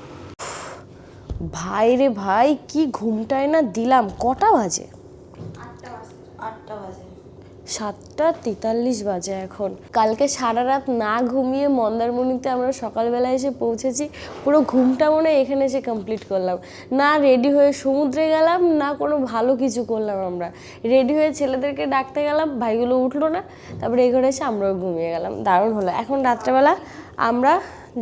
ভাই রে ভাই, কি ঘুমটাই না দিলাম। কটা বাজে? 8টা বাজে। 7:43 বাজে এখন। কালকে সারা রাত না ঘুমিয়ে মন্দারমণিতে আমরা সকালবেলা এসে পৌঁছেছি। পুরো ঘুমটা মনে হয় এখানে এসে কমপ্লিট করলাম। না রেডি হয়ে সমুদ্রে গেলাম, না কোনো ভালো কিছু করলাম। আমরা রেডি হয়ে ছেলেদেরকে ডাকতে গেলাম, ভাইগুলো উঠলো না, তারপরে এই ঘরে এসে আমরাও ঘুমিয়ে গেলাম। দারুণ হলো। এখন রাত্রেবেলা আমরা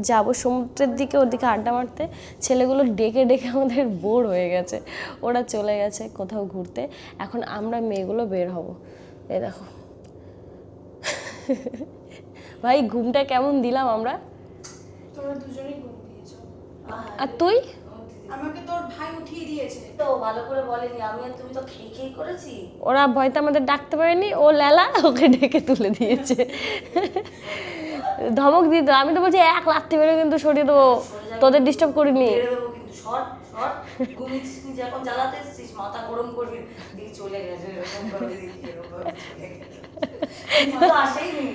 যাব সমুদ্রের দিকে, ওদিকে আড্ডা মারতে। ছেলেগুলো ডেকে ডেকে আমাদের বোর হয়ে গেছে, ওরা চলে গেছে কোথাও ঘুরতে। এখন আমরা মেয়েগুলো বের হব। এই দেখো ভাই, ঘুমটা কেমন দিলাম আমরা? তোমরা দুজনেই ঘুম দিয়েছো। আর তুই? আমাকে তোর ভাই উঠিয়ে দিয়েছে। তো ভালো করে বলেনি, আমি আর তুমি তো খেই করেছি। ওরা ভয়তে আমাদের ডাকতে পারেনি, ও লেলা ওকে ডেকে তুলে দিয়েছে। ধমক দিত, আমি তো বলছি এক লাথি মেরে কিন্তু সরিয়ে দেবো, তোদের ডিস্টার্ব করিনি। কিন্তু শর্ট ঘুমিয়েছিস, নিজে এখন জ্বালাতে এসেছিস, মাথা গরম করবি, দিদি চলে গেছে, এরকম করে দিদি এরকম তো আসেইনি,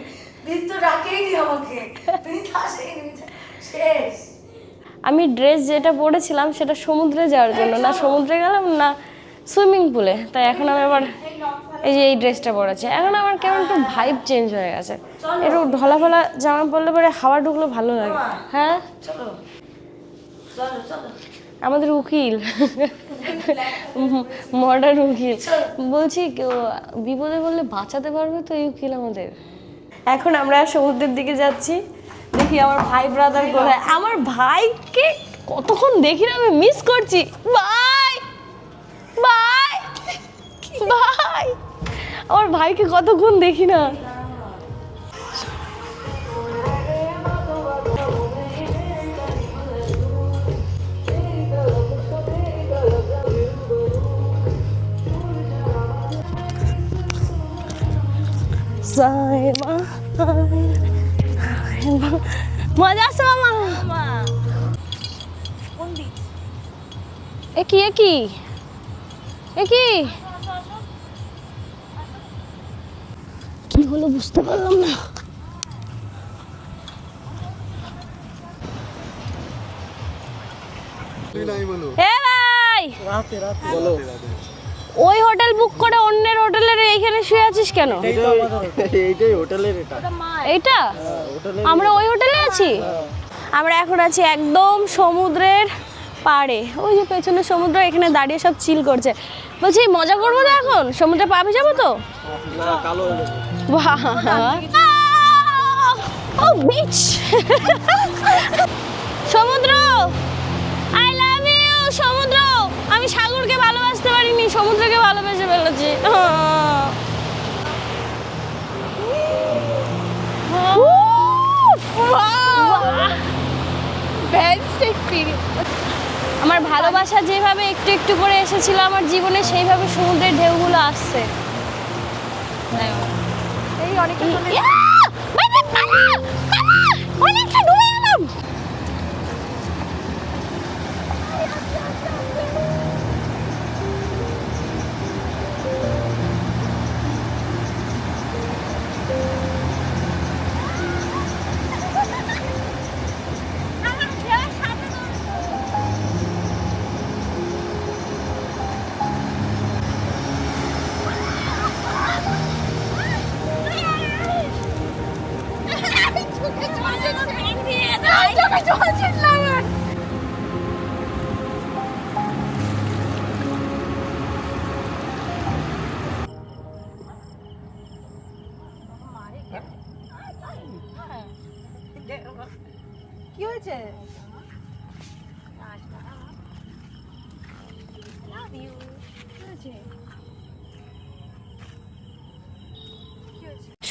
দিদি তো ডাকেইনি আমাকে, দিদি তো আসেইনি, শেষ। আমি ড্রেস যেটা পরেছিলাম সেটা সমুদ্রে যাওয়ার জন্য, না সমুদ্রে গেলাম না সুইমিং পুলে, তাই এখন আমি আবার এই যে এই ড্রেসটা পরেছি। এখন আমার কেমন একটু ভাইব চেঞ্জ হয়ে গেছে, একটু ঢলা ফলা জামা পরলে পরে হাওয়া ঢুকলে ভালো লাগে। হ্যাঁ চলো চলো চলো। আমাদের উকিল, মডার্ন উকিল, বলছি কেউ বিপদে বললে বাঁচাতে পারবে তো এই উকিল আমাদের। এখন আমরা সমুদ্রের দিকে যাচ্ছি, দেখি আমার ভাই ব্রাদার কোথায়। আমার ভাইকে কতক্ষণ দেখি না, আমি মিস করছি। ভাই ভাই ভাই, আমার ভাইকে কতক্ষণ দেখি না। মজা আসছে মামা। একই একই একই কি হলো বুঝতে পারলাম না। এ ভাই, ওই হোটেল বুক করে অন্যের হোটেলের এইখানে শুয়ে আছিস কেন? এইটাই হোটেলের এটা। এইটা আমরা ওই হোটেলে আছি। আমরা এখন আছি একদম সমুদ্রের পাড়ে, ওই যে পেছনে সমুদ্র, এখানে দাঁড়িয়ে সব চিল করছে। বলছি মজা করবো তো এখন, সমুদ্রে পাবে যাবো তো? ও বিচ, সমুদ্র, আই লাভ ইউ সমুদ্র। আমি সাগরকে ভালোবাসতে পারিনি, সমুদ্রকে ভালোবেসে ফেলেছি। আমার ভালোবাসা যেভাবে একটু একটু করে এসেছিল আমার জীবনে, সেইভাবে সমুদ্রের ঢেউগুলো আসছে। এই অনেকটা অনেকটা ডুবে গেলাম।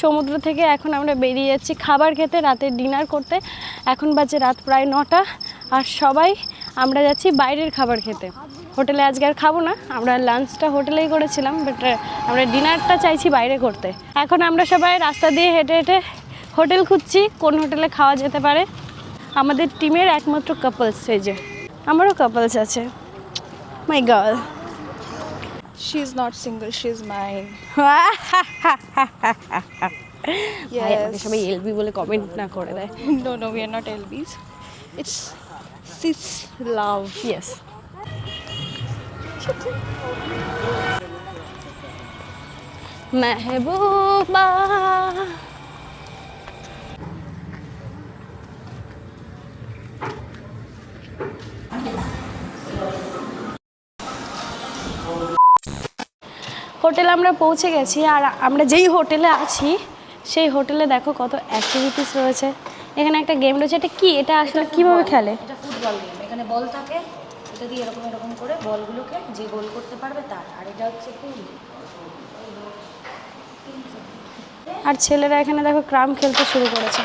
সমুদ্র থেকে এখন আমরা বেরিয়ে যাচ্ছি খাবার খেতে, রাতের ডিনার করতে। এখন বাজে রাত প্রায় 9টা, আর সবাই আমরা যাচ্ছি বাইরের খাবার খেতে। হোটেলে আজকে আর খাবো না, আমরা লাঞ্চটা হোটেলেই করেছিলাম, বাট আমরা ডিনারটা চাইছি বাইরে করতে। এখন আমরা সবাই রাস্তা দিয়ে হেঁটে হেঁটে হোটেল খুঁজছি, কোন হোটেলে খাওয়া যেতে পারে। আমাদের টিমের একমাত্র কাপলস, এই যে আমারও কাপলস আছে। My girl, She is not single, she is mine. আমাকে সবাই এলবি বলে কমেন্ট না করে দেয়। No, no, we are not LBs. It's cis love. Yes. Mehbooba হোটেলে আমরা পৌঁছে গেছি, আর আমরা যেই হোটেলে আছি সেই হোটেলে দেখো কত অ্যাক্টিভিটিস রয়েছে। এখানে একটা গেম রয়েছে, এটা কি, এটা আসলে কিভাবে খেলে? এটা ফুটবল গেম। এখানে বল থাকে, এটা দিয়ে এরকম এরকম করে বলগুলোকে যে গোল করতে পারবে তার। আর এটা হচ্ছে পুল। আর ছেলেরা এখানে দেখো ক্রাম খেলতে শুরু করেছে।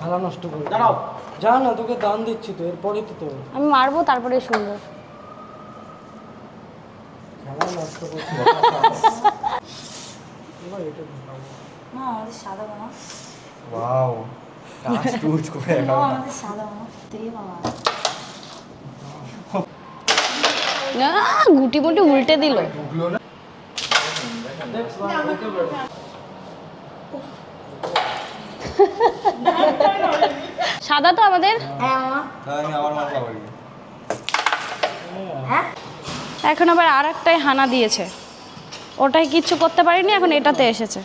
খেলা নষ্ট করে যা না, তোকে দান দিচ্ছি তো, এরপরে তো তোর আমি মারবো, তারপরে শুনবো। খেলা নষ্ট করছি। মা আমাদের সাদা মামা। ওয়াও, টাচ টুচ করে মা আমাদের সাদা মামা। দে মামা। না, গুটি মুটি উল্টে দিল। সাদা তো আমাদের। হ্যাঁ মামা। আমি আমার মাথা বাড়ি। হ্যাঁ, এখন আবার আর একটাই হানা দিয়েছে, ওটাই কিচ্ছু করতে পারিনি, এখন এটাতে এসেছে।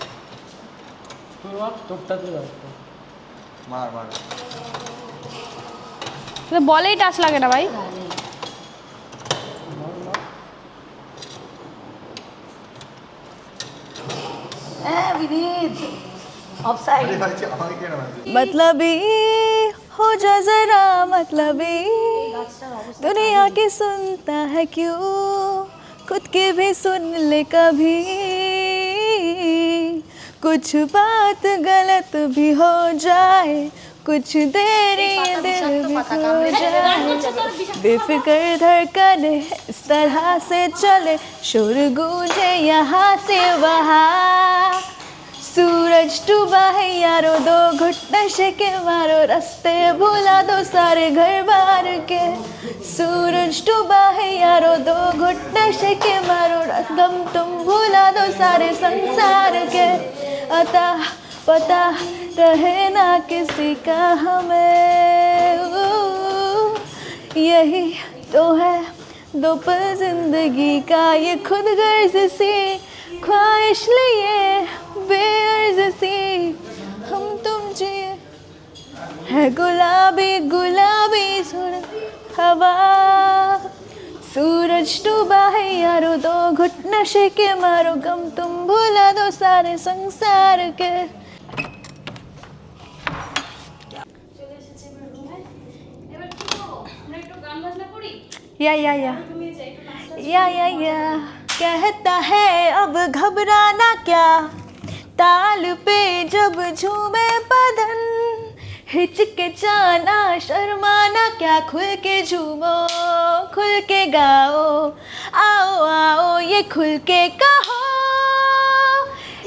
মার মার। কিন্তু বলেই টাচ লাগে না ভাই। হ্যাঁ বিনীত অফসাইড। मतलबी हो जा जरा मतलबी, दुनिया की सुनता है क्यों, खुद की भी सुन ले कभी, कुछ बात गलत भी हो जाए, कुछ देरी दिल भी खो जाए, बेफिक्र धड़कने इस तरह से चले, शोर गूंजे यहाँ से वहाँ, सूरज डूबा है यारो, दो घुट नशे के मारो, रास्ते भुला दो सारे घर बार के, सूरज डूबा है यारो, दो घुट नशे के मारो, गम तुम भुला दो सारे संसार के, अता पता रहे ना किसी का हमें, यही तो है दो पल जिंदगी का, ये खुद गर्ज सी ख्वाहिश लिए बेअर्ज सी हम तुम जिए, है गुलाबी गुलाबी सुर हवा, सूरज डूबा है यारो, दो घुट नशे के मारो, गम तुम भुला दो सारे संसार के। या कहता है अब घबराना क्या, ताल पे जब झूमे बदन, हिचकिचाना शर्माना क्या, खुल के झूमो खुल के गाओ, आओ आओ ये खुल के कहो,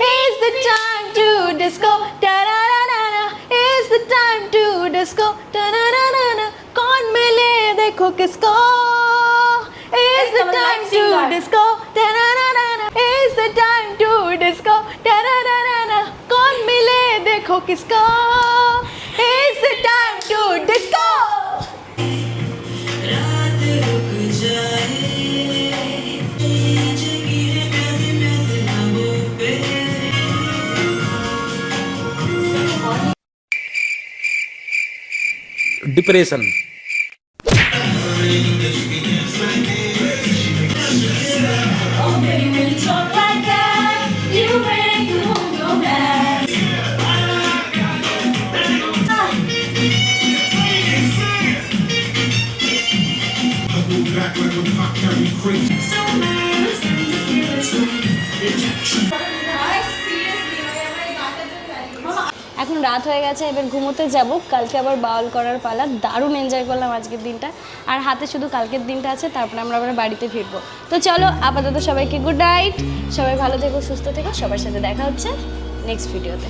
It's the time to disco, ta-ra-ra-ra-ra, It's the time to disco, ta-ra-ra-ra-ra, कौन मिले देखो किसको, It's the time to disco, ta-ra-ra-ra-ra, It's the time to disco, ta-ra-ra-ra-ra, कौन मिले देखो किसको, It's the time to disco. Depression এখন রাত হয়ে গেছে, এবার ঘুমোতে যাব। কালকে আবার বাউল করার পালা। দারুণ এনজয় করলাম আজকের দিনটা, আর হাতে শুধু কালকের দিনটা আছে, তারপরে আমরা আবার বাড়িতে ফিরবো। তো চলো আপাতত সবাইকে গুড নাইট, সবাই ভালো থেকো, সুস্থ থেকো, সবার সাথে দেখা হচ্ছে নেক্সট ভিডিওতে।